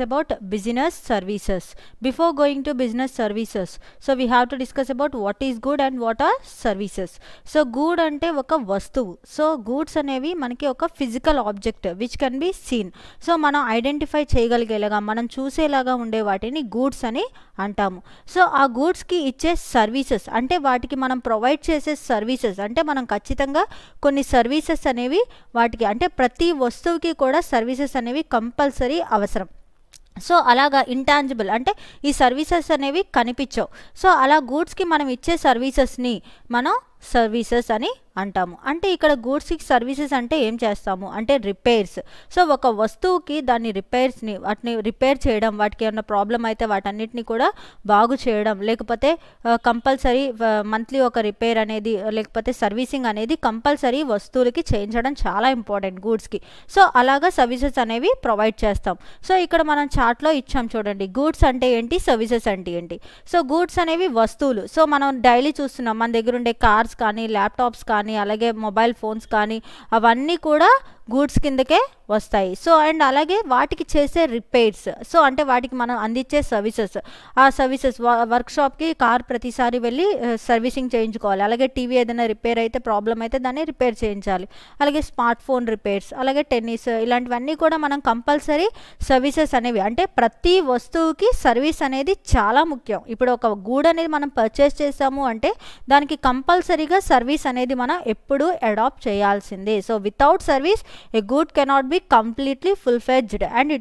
about business services. Before going to business services, so we have to discuss about what is good and what are services. So good ante oka vastuvu. So goods అనేవి మనకి ఒక physical object which can be seen. So మనం identify చేయగలిగేలాగా మనం చూసేలాగా ఉండే వాటిని goods అని అంటాము. So ఆ గూడ్స్కి ఇచ్చే సర్వీసెస్ అంటే వాటికి మనం ప్రొవైడ్ చేసే సర్వీసెస్ అంటే మనం ఖచ్చితంగా కొన్ని సర్వీసెస్ అనేవి వాటికి అంటే ప్రతి వస్తువుకి కూడా సర్వీసెస్ అనేవి కంపల్సరీ అవసరం. సో అలాగా ఇంటాంజిబుల్ అంటే ఈ సర్వీసెస్ అనేవి కనిపించవు. సో అలా గూడ్స్కి మనం ఇచ్చే సర్వీసెస్ని మనం సర్వీసెస్ అని అంటాము. అంటే ఇక్కడ గూడ్స్కి సర్వీసెస్ అంటే ఏం చేస్తాము అంటే రిపేర్స్. సో ఒక వస్తువుకి దాన్ని రిపేర్స్ని వాటిని రిపేర్ చేయడం, వాటికి ఏమైనా ప్రాబ్లం అయితే వాటన్నిటిని కూడా బాగు చేయడం, లేకపోతే కంపల్సరీ మంత్లీ ఒక రిపేర్ అనేది లేకపోతే సర్వీసింగ్ అనేది కంపల్సరీ వస్తువులకి చేయించడం చాలా ఇంపార్టెంట్ గూడ్స్కి. సో అలాగా సర్వీసెస్ అనేవి ప్రొవైడ్ చేస్తాం. సో ఇక్కడ మనం చార్ట్లో ఇచ్చాం చూడండి, గూడ్స్ అంటే ఏంటి, సర్వీసెస్ అంటే ఏంటి. సో గూడ్స్ అనేవి వస్తువులు. సో మనం డైలీ చూస్తున్నాం మన దగ్గర ఉండే కార్స్ కానీ ల్యాప్టాప్స్ కానీ అలాగే మొబైల్ ఫోన్స్ కానీ అవన్నీ కూడా గూడ్స్ కిందకే వస్తాయి. సో అండ్ అలాగే వాటికి చేసే రిపేర్స్, సో అంటే వాటికి మనం అందించే సర్వీసెస్, ఆ సర్వీసెస్ వర్క్షాప్కి కార్ ప్రతిసారి వెళ్ళి సర్వీసింగ్ చేయించుకోవాలి. అలాగే టీవీ ఏదైనా రిపేర్ అయితే ప్రాబ్లం అయితే దాన్ని రిపేర్ చేయించాలి. అలాగే స్మార్ట్ ఫోన్ రిపేర్స్, అలాగే టెన్నిస్, ఇలాంటివన్నీ కూడా మనం కంపల్సరీ సర్వీసెస్ అనేవి అంటే ప్రతి వస్తువుకి సర్వీస్ అనేది చాలా ముఖ్యం. ఇప్పుడు ఒక గూడ్ అనేది మనం పర్చేస్ చేసాము అంటే దానికి కంపల్సరీగా సర్వీస్ అనేది మనం ఎప్పుడూ అడాప్ట్ చేయాల్సిందే. So without service a good cannot be completely full-fledged and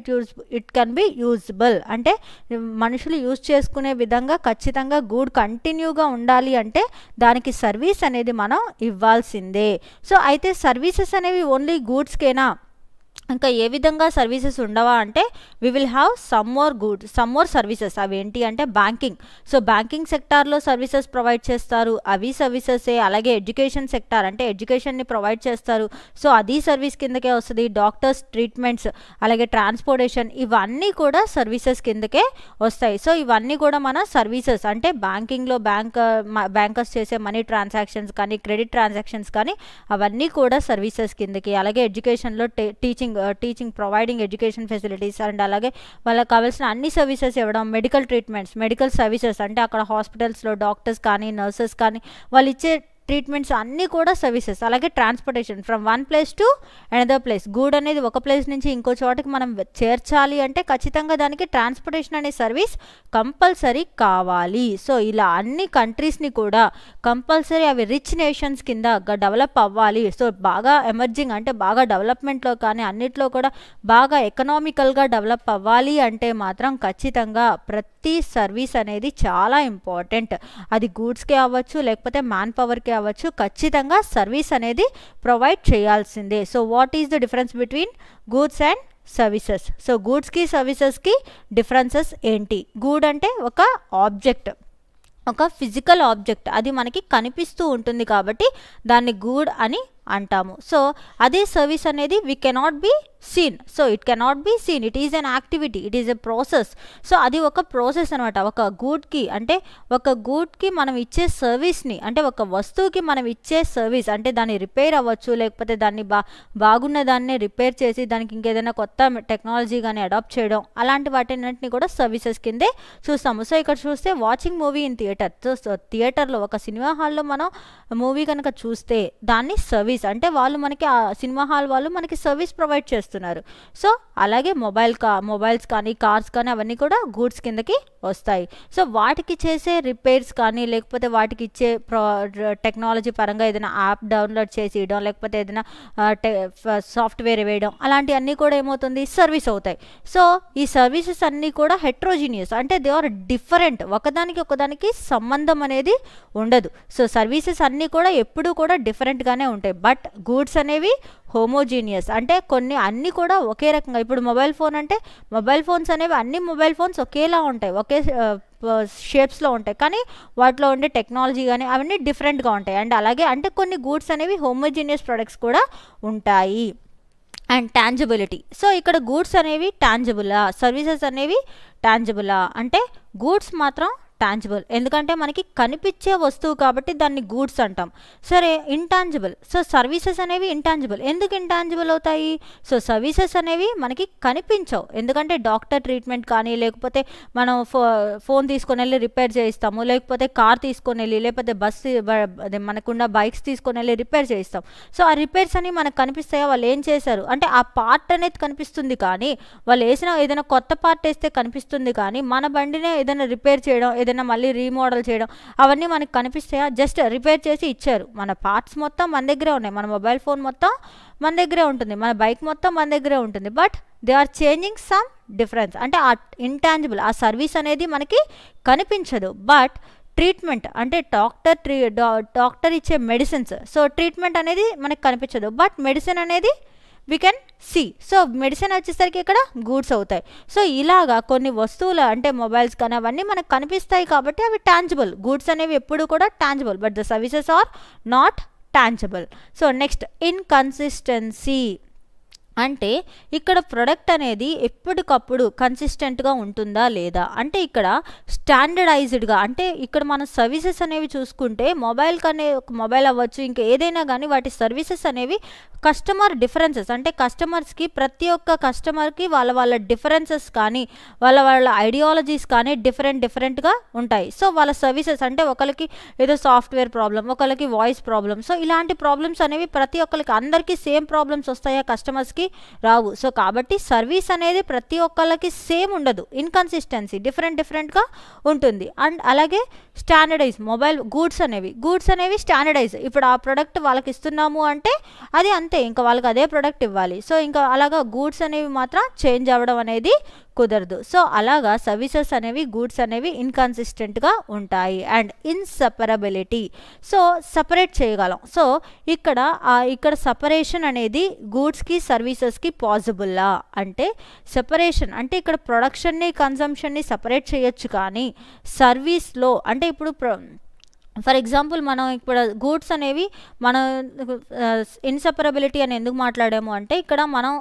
it can be usable. అంటే మనుషులు యూజ్ చేసుకునే విధంగా ఖచ్చితంగా గూడ్ కంటిన్యూగా ఉండాలి అంటే దానికి సర్వీస్ అనేది మనం ఇవ్వాల్సిందే. సో అయితే సర్వీసెస్ అనేవి ఓన్లీ గూడ్స్కేనా, ఇంకా ఏ విధంగా సర్వీసెస్ ఉండవా అంటే we will have some more services. అవి ఏంటి అంటే బ్యాంకింగ్. సో బ్యాంకింగ్ సెక్టార్లో సర్వీసెస్ ప్రొవైడ్ చేస్తారు, అవి సర్వీసెసే. అలాగే ఎడ్యుకేషన్ సెక్టార్ అంటే ఎడ్యుకేషన్ని ప్రొవైడ్ చేస్తారు, సో అది సర్వీస్ కిందకే వస్తుంది. డాక్టర్స్ ట్రీట్మెంట్స్, అలాగే ట్రాన్స్పోర్టేషన్, ఇవన్నీ కూడా సర్వీసెస్ కిందకే వస్తాయి. సో ఇవన్నీ కూడా మన సర్వీసెస్ అంటే బ్యాంకింగ్లో బ్యాంకర్స్ చేసే మనీ ట్రాన్సాక్షన్స్ కానీ క్రెడిట్ ట్రాన్సాక్షన్స్ కానీ అవన్నీ కూడా సర్వీసెస్ కిందకి. అలాగే ఎడ్యుకేషన్లో teaching providing education facilities and అలాగే వాళ్ళకి కావాల్సిన అన్ని సర్వీసెస్ ఇవ్వడం. మెడికల్ ట్రీట్మెంట్స్, మెడికల్ సర్వీసెస్ అంటే అక్కడ హాస్పిటల్స్లో డాక్టర్స్ కానీ నర్సెస్ కానీ వాళ్ళు ఇచ్చే ట్రీట్మెంట్స్ అన్నీ కూడా సర్వీసెస్. అలాగే transportation from one place to another place. Good అనేది ఒక ప్లేస్ నుంచి ఇంకో చోటకి మనం చేర్చాలి అంటే ఖచ్చితంగా దానికి ట్రాన్స్పోర్టేషన్ అనే సర్వీస్ కంపల్సరీ కావాలి. సో ఇలా అన్ని కంట్రీస్ని కూడా కంపల్సరీ అవి రిచ్ నేషన్స్ కింద డెవలప్ అవ్వాలి. సో బాగా ఎమర్జింగ్ అంటే బాగా డెవలప్మెంట్లో కానీ అన్నిట్లో కూడా బాగా ఎకనామికల్గా డెవలప్ అవ్వాలి అంటే మాత్రం ఖచ్చితంగా ప్రతి సర్వీస్ అనేది చాలా ఇంపార్టెంట్. అది గూడ్స్కే అవ్వచ్చు లేకపోతే మ్యాన్ పవర్కే అవ్వచ్చు, ఖచ్చితంగా సర్వీస్ అనేది ప్రొవైడ్ చేయాల్సిందే. So what is the difference between goods and services? So గూడ్స్కి సర్వీసెస్కి డిఫరెన్సెస్ ఏంటి? గూడ్ అంటే ఒక ఆబ్జెక్ట్, ఒక ఫిజికల్ ఆబ్జెక్ట్, అది మనకి కనిపిస్తూ ఉంటుంది కాబట్టి దాన్ని గూడ్ అని అంటాము. సో అదే సర్వీస్ అనేది we cannot be seen. So it cannot be seen, it is an activity, it is a process. So అది ఒక ప్రాసెస్ అనమాట. ఒక గూడ్కి అంటే ఒక గూడ్కి మనం ఇచ్చే సర్వీస్ని అంటే ఒక వస్తువుకి మనం ఇచ్చే సర్వీస్ అంటే దాన్ని రిపేర్ అవ్వచ్చు లేకపోతే దాన్ని బాగున్న దాన్ని రిపేర్ చేసి దానికి ఇంకేదైనా కొత్త టెక్నాలజీ కానీ అడాప్ట్ చేయడం, అలాంటి వాటిన్నింటినీ కూడా సర్వీసెస్ కిందే చూస్తాము. సో ఇక్కడ చూస్తే watching movie in theatre. So థియేటర్లో ఒక సినిమా హాల్లో మనం మూవీ కనుక చూస్తే దాన్ని సర్వీస్ అంటే వాళ్ళు మనకి ఆ సినిమా హాల్ వాళ్ళు మనకి సర్వీస్ ప్రొవైడ్ చేస్తున్నారు. సో అలాగే మొబైల్స్ కానీ కార్స్ కానీ అవన్నీ కూడా గూడ్స్ కిందకి వస్తాయి. సో వాటికి చేసే రిపేర్స్ కానీ లేకపోతే వాటికి ఇచ్చే టెక్నాలజీ పరంగా ఏదైనా యాప్ డౌన్లోడ్ చేసి ఇవ్వడం లేకపోతే ఏదైనా సాఫ్ట్వేర్ వేయడం, అలాంటివన్నీ కూడా ఏమవుతుంది సర్వీస్ అవుతాయి. సో ఈ సర్వీసెస్ అన్నీ కూడా హెట్రోజీనియస్ అంటే దే ఆర్ డిఫరెంట్, ఒకదానికి సంబంధం అనేది ఉండదు. సో సర్వీసెస్ అన్నీ కూడా ఎప్పుడూ కూడా డిఫరెంట్గానే ఉంటాయి. బట్ గూడ్స్ అనేవి హోమోజీనియస్ అంటే అన్నీ కూడా ఒకే రకంగా. ఇప్పుడు మొబైల్ ఫోన్ అంటే మొబైల్ ఫోన్స్ అనేవి అన్ని మొబైల్ ఫోన్స్ ఒకేలా ఉంటాయి, ఒకే షేప్స్లో ఉంటాయి, కానీ వాటిలో ఉండే టెక్నాలజీ కానీ అవన్నీ డిఫరెంట్గా ఉంటాయి. అండ్ అలాగే అంటే కొన్ని గూడ్స్ అనేవి హోమోజీనియస్ ప్రొడక్ట్స్ కూడా ఉంటాయి. అండ్ టాంజిబిలిటీ. సో ఇక్కడ గూడ్స్ అనేవి టాంజిబులా, సర్వీసెస్ అనేవి టాంజిబులా అంటే గూడ్స్ మాత్రం టాంజిబుల్. ఎందుకంటే మనకి కనిపించే వస్తువు కాబట్టి దాన్ని గూడ్స్ అంటాం. సరే ఇంటాంజిబుల్. సో సర్వీసెస్ అనేవి ఇంటాంజిబుల్. ఎందుకు ఇంటాంజిబుల్ అవుతాయి? సో సర్వీసెస్ అనేవి మనకి కనిపించవు. ఎందుకంటే డాక్టర్ ట్రీట్మెంట్ కానీ, లేకపోతే మనం ఫోన్ తీసుకొని వెళ్ళి రిపేర్ చేయిస్తాము, లేకపోతే కార్ తీసుకొని వెళ్ళి, లేకపోతే అదే మనకున్న బైక్స్ తీసుకొని వెళ్ళి రిపేర్ చేయిస్తాం. సో ఆ రిపేర్స్ అని మనకు కనిపిస్తాయా? వాళ్ళు ఏం చేశారు అంటే ఆ పార్ట్ అనేది కనిపిస్తుంది, కానీ వాళ్ళు వేసిన ఏదైనా కొత్త పార్ట్ వేస్తే కనిపిస్తుంది, కానీ మన బండినే ఏదైనా రిపేర్ చేయడం, ఏదైనా మళ్ళీ రీమోడల్ చేయడం, అవన్నీ మనకు కనిపిస్తాయా? జస్ట్ రిపేర్ చేసి ఇచ్చారు. మన పార్ట్స్ మొత్తం మన దగ్గరే ఉన్నాయి. మన మొబైల్ ఫోన్ మొత్తం మన దగ్గరే ఉంటుంది, మన బైక్ మొత్తం మన దగ్గరే ఉంటుంది. But they are changing some difference. అంటే ఆ ఇంటాంజిబుల్, ఆ సర్వీస్ అనేది మనకి కనిపించదు. బట్ ట్రీట్మెంట్ అంటే డాక్టర్ ఇచ్చే మెడిసిన్స్, సో ట్రీట్మెంట్ అనేది మనకి కనిపించదు, బట్ మెడిసిన్ అనేది we can see. So medicine వచ్చేసరికి ఇక్కడ గూడ్స్ అవుతాయి. సో ఇలాగా కొన్ని వస్తువులు అంటే మొబైల్స్ కానీ అవన్నీ మనకు కనిపిస్తాయి కాబట్టి అవి టాంజిబుల్. గూడ్స్ అనేవి ఎప్పుడు కూడా tangible, but the services are not tangible. So next inconsistency. అంటే ఇక్కడ ప్రొడక్ట్ అనేది ఎప్పటికప్పుడు కన్సిస్టెంట్గా ఉంటుందా లేదా, అంటే ఇక్కడ స్టాండర్డైజ్డ్గా, అంటే ఇక్కడ మన సర్వీసెస్ అనేవి చూసుకుంటే మొబైల్ అవ్వచ్చు, ఇంకా ఏదైనా కానీ వాటి సర్వీసెస్ అనేవి కస్టమర్ డిఫరెన్సెస్, అంటే కస్టమర్స్కి ప్రతి ఒక్క కస్టమర్కి వాళ్ళ డిఫరెన్సెస్ కానీ వాళ్ళ ఐడియాలజీస్ కానీ డిఫరెంట్గా ఉంటాయి. సో వాళ్ళ సర్వీసెస్ అంటే ఒకరికి ఏదో సాఫ్ట్వేర్ ప్రాబ్లం, ఒకరికి వాయిస్ ప్రాబ్లం, సో ఇలాంటి ప్రాబ్లమ్స్ అనేవి ప్రతి ఒక్కరికి అందరికీ సేమ్ ప్రాబ్లమ్స్ వస్తాయా? కస్టమర్స్కి రావు. సో కాబట్టి సర్వీస్ అనేది ప్రతి ఒక్కళ్ళకి సేమ్ ఉండదు, ఇన్కన్సిస్టెన్సీ డిఫరెంట్గా ఉంటుంది. అండ్ అలాగే స్టాండర్డైజ్ మొబైల్ గూడ్స్ అనేవి స్టాండర్డైజ్. ఇప్పుడు ఆ ప్రోడక్ట్ వాళ్ళకి ఇస్తున్నాము అంటే అది అంతే, ఇంకా వాళ్ళకి అదే ప్రోడక్ట్ ఇవ్వాలి. సో ఇంకా అలాగా గూడ్స్ అనేవి మాత్రం చేంజ్ అవ్వడం అనేది కుదరదు. సో అలాగా సర్వీసెస్ అనేవి గూడ్స్ అనేవి ఇన్కన్సిస్టెంట్గా ఉంటాయి. అండ్ ఇన్సెపరబిలిటీ, సో సపరేట్ చేయగలం. సో ఇక్కడ సపరేషన్ అనేది గూడ్స్కి సర్వీసెస్కి పాసిబుల్లా అంటే సెపరేషన్ అంటే ఇక్కడ ప్రొడక్షన్ని కన్సంప్షన్ని సపరేట్ చేయొచ్చు, కానీ సర్వీస్లో అంటే ఇప్పుడు ఫర్ ఎగ్జాంపుల్ మనం ఇప్పుడు గూడ్స్ అనేవి మనం ఇన్సెపరబిలిటీ అని ఎందుకు మాట్లాడాము అంటే ఇక్కడ మనం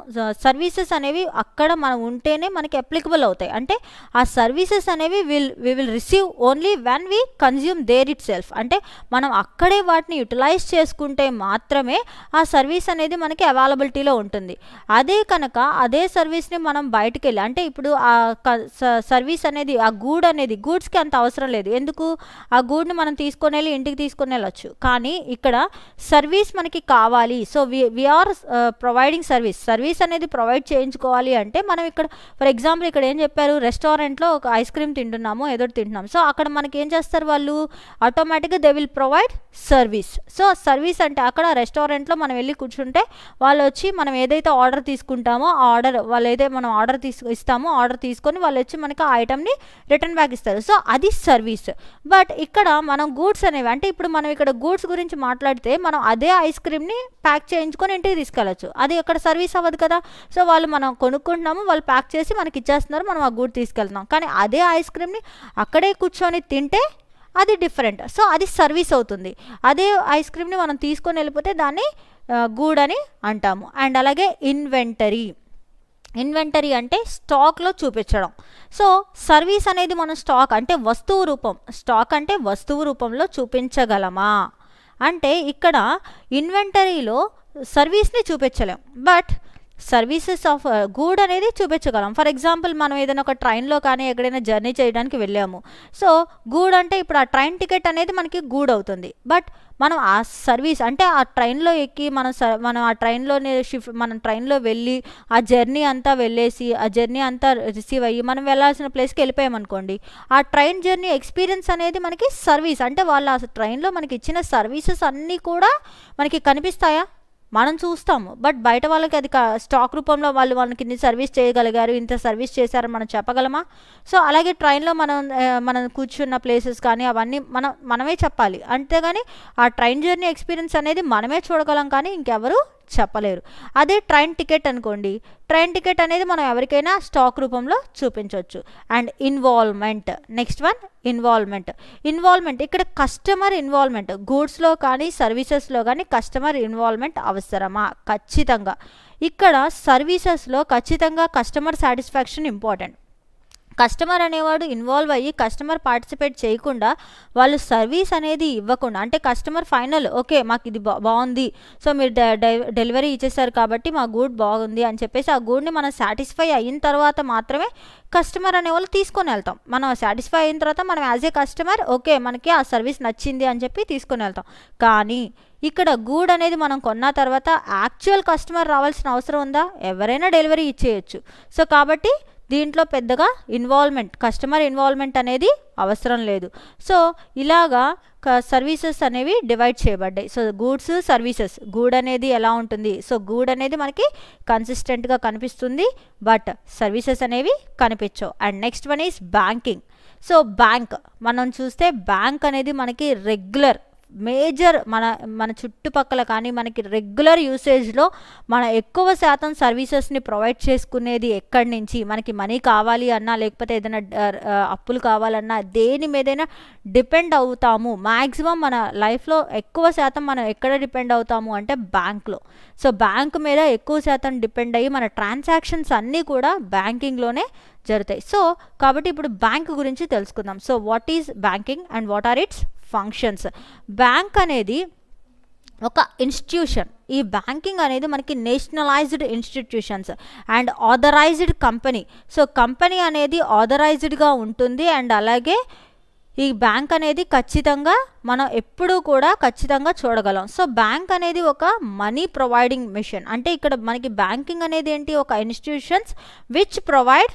సర్వీసెస్ అనేవి అక్కడ మనం ఉంటేనే మనకి అప్లికబుల్ అవుతాయి. అంటే ఆ సర్వీసెస్ అనేవి we will receive only when we consume there itself. అంటే మనం అక్కడే వాటిని యూటిలైజ్ చేసుకుంటే మాత్రమే ఆ సర్వీస్ అనేది మనకి అవైలబిలిటీలో ఉంటుంది. అదే కనుక అదే సర్వీస్ని మనం బయటకు వెళ్ళి అంటే ఇప్పుడు ఆ సర్వీస్ అనేది ఆ గూడ్స్కి అంత అవసరం లేదు. ఎందుకు? ఆ గూడ్ని మనం ఇంటికి తీసుకొని వెళ్ళొచ్చు, కానీ ఇక్కడ సర్వీస్ మనకి కావాలి. So we are providing service అనేది ప్రొవైడ్ చేయించుకోవాలి అంటే మనం ఇక్కడ ఫర్ ఎగ్జాంపుల్ ఇక్కడ ఏం చెప్పారు, రెస్టారెంట్లో ఒక ఐస్ క్రీమ్ తింటున్నాము, ఏదో తింటున్నాం. సో అక్కడ మనకి ఏం చేస్తారు వాళ్ళు, ఆటోమేటిక్గా they will provide service. So service అంటే అక్కడ రెస్టారెంట్లో మనం వెళ్ళి కూర్చుంటే వాళ్ళు వచ్చి మనం ఏదైతే ఆర్డర్ తీసుకుంటామో ఆ ఆర్డర్ వాళ్ళైతే మనం ఇస్తామో ఆర్డర్ తీసుకొని వాళ్ళు వచ్చి మనకి ఆ ఐటమ్ని రిటర్న్ బ్యాక్ ఇస్తారు. సో అది సర్వీస్. బట్ ఇక్కడ మనం గూడ్స్ అనేవి అంటే ఇప్పుడు మనం ఇక్కడ గూడ్స్ గురించి మాట్లాడితే మనం అదే ఐస్ క్రీమ్ని ప్యాక్ చేయించుకొని ఇంటికి తీసుకెళ్ళచ్చు, అది అక్కడ సర్వీస్ అవ్వదు కదా. సో మనం కొనుక్కుంటున్నాము, వాళ్ళు ప్యాక్ చేసి మనకి ఇచ్చేస్తున్నారు, మనం ఆ గూడ్ తీసుకెళ్తున్నాం. కానీ అదే ఐస్ క్రీమ్ని అక్కడే కూర్చొని తింటే అది డిఫరెంట్. సో అది సర్వీస్ అవుతుంది. అదే ఐస్ క్రీమ్ని మనం తీసుకొని వెళ్ళిపోతే దాన్ని గూడ్ అని అంటాము. అండ్ అలాగే ఇన్వెంటరీ అంటే స్టాక్లో చూపించడం. సో సర్వీస్ అనేది మనం స్టాక్ అంటే వస్తువు రూపంలో చూపించగలమా అంటే ఇక్కడ ఇన్వెంటరీలో సర్వీస్ని చూపించలేం, బట్ సర్వీసెస్ ఆఫ్ గూడ్ అనేది చూపించగలం. ఫర్ ఎగ్జాంపుల్ మనం ఏదైనా ఒక ట్రైన్లో కానీ ఎక్కడైనా జర్నీ చేయడానికి వెళ్ళాము. సో గూడ్ అంటే ఇప్పుడు ఆ ట్రైన్ టికెట్ అనేది మనకి గూడ్ అవుతుంది. బట్ మనం ఆ సర్వీస్ అంటే ఆ ట్రైన్లో ఎక్కి మనం ఆ ట్రైన్లో వెళ్ళి ఆ జర్నీ అంతా వెళ్ళేసి ఆ జర్నీ అంతా రిసీవ్ అయ్యి మనం వెళ్ళాల్సిన ప్లేస్కి వెళ్ళిపోయామనుకోండి, ఆ ట్రైన్ జర్నీ ఎక్స్పీరియన్స్ అనేది మనకి సర్వీస్. అంటే వాళ్ళు ఆ ట్రైన్లో మనకి ఇచ్చిన సర్వీసెస్ అన్నీ కూడా మనకి కనిపిస్తాయా? మనం చూస్తాము, బట్ బయట వాళ్ళకి అది స్టాక్ రూపంలో వాళ్ళు మనకి ఇన్ని సర్వీస్ చేయగలిగారు, ఇంత సర్వీస్ చేశారని మనం చెప్పగలమా? సో అలాగే ట్రైన్లో మనం కూర్చున్న ప్లేసెస్ కానీ అవన్నీ మనమే చెప్పాలి. అంతేగాని ఆ ట్రైన్ జర్నీ ఎక్స్పీరియన్స్ అనేది మనమే చూడగలం, కానీ ఇంకెవరు చెప్పలేరు. అదే ట్రైన్ టికెట్ అనుకోండి, ట్రైన్ టికెట్ అనేది మనం ఎవరికైనా స్టాక్ రూపంలో చూపించవచ్చు. అండ్ నెక్స్ట్ వన్ ఇన్వాల్వ్మెంట్ ఇక్కడ కస్టమర్ ఇన్వాల్వ్మెంట్ గూడ్స్లో కానీ సర్వీసెస్లో కానీ కస్టమర్ ఇన్వాల్వ్మెంట్ అవసరమా? ఖచ్చితంగా. ఇక్కడ సర్వీసెస్లో ఖచ్చితంగా కస్టమర్ సాటిస్ఫాక్షన్ ఇంపార్టెంట్. కస్టమర్ అనేవాడు ఇన్వాల్వ్ అయ్యి కస్టమర్ పార్టిసిపేట్ చేయకుండా వాళ్ళు సర్వీస్ అనేది ఇవ్వకుండా, అంటే కస్టమర్ ఫైనల్ ఓకే మాకు ఇది బాగుంది, సో మీరు డెలివరీ ఇచ్చేసారు కాబట్టి మా గూడ్ బాగుంది అని చెప్పేసి ఆ గూడ్ని మనం సాటిస్ఫై అయిన తర్వాత మాత్రమే కస్టమర్ అనేవాళ్ళు తీసుకొని వెళ్తాం. మనం సాటిస్ఫై అయిన తర్వాత మనం యాజ్ ఏ కస్టమర్ ఓకే మనకి ఆ సర్వీస్ నచ్చింది అని చెప్పి తీసుకొని వెళ్తాం. కానీ ఇక్కడ గూడ్ అనేది మనం కొన్న తర్వాత యాక్చువల్ కస్టమర్ రావాల్సిన అవసరం ఉందా? ఎవరైనా డెలివరీ ఇచ్చేయచ్చు. సో కాబట్టి దీంట్లో పెద్దగా కస్టమర్ ఇన్వాల్వ్మెంట్ అనేది అవసరం లేదు. సో ఇలాగా సర్వీసెస్ అనేవి డివైడ్ చేయబడ్డాయి. So goods services. గూడ్ అనేది ఎలా ఉంటుంది? సో గూడ్ అనేది మనకి కన్సిస్టెంట్గా కనిపిస్తుంది, బట్ సర్వీసెస్ అనేవి కనిపించవు. And next one is banking. So bank మనం చూస్తే బ్యాంక్ అనేది మనకి రెగ్యులర్ మేజర్ మన చుట్టుపక్కల కానీ మనకి రెగ్యులర్ యూసేజ్లో మన ఎక్కువ శాతం సర్వీసెస్ని ప్రొవైడ్ చేసుకునేది ఎక్కడి నుంచి? మనకి మనీ కావాలి అన్నా లేకపోతే ఏదైనా అప్పులు కావాలన్నా దేని మీదైనా డిపెండ్ అవుతాము. మ్యాక్సిమం మన లైఫ్లో ఎక్కువ శాతం మనం ఎక్కడ డిపెండ్ అవుతాము అంటే బ్యాంక్లో. సో బ్యాంక్ మీద ఎక్కువ శాతం డిపెండ్ అయ్యి మన ట్రాన్సాక్షన్స్ అన్నీ కూడా బ్యాంకింగ్లోనే జరుగుతాయి. సో కాబట్టి ఇప్పుడు బ్యాంక్ గురించి తెలుసుకుందాం. So what is banking and what are its functions? Bank అనేది ఒక ఇన్స్టిట్యూషన్. ఈ బ్యాంకింగ్ అనేది మనకి nationalised institutions and authorised company. So company అనేది ఆథరైజ్డ్గా ఉంటుంది అండ్ అలాగే ఈ బ్యాంక్ అనేది ఖచ్చితంగా మనం ఎప్పుడూ కూడా ఖచ్చితంగా చూడగలం. సో బ్యాంక్ అనేది ఒక మనీ ప్రొవైడింగ్ మిషన్. అంటే ఇక్కడ మనకి బ్యాంకింగ్ అనేది ఏంటి? ఒక institutions which provide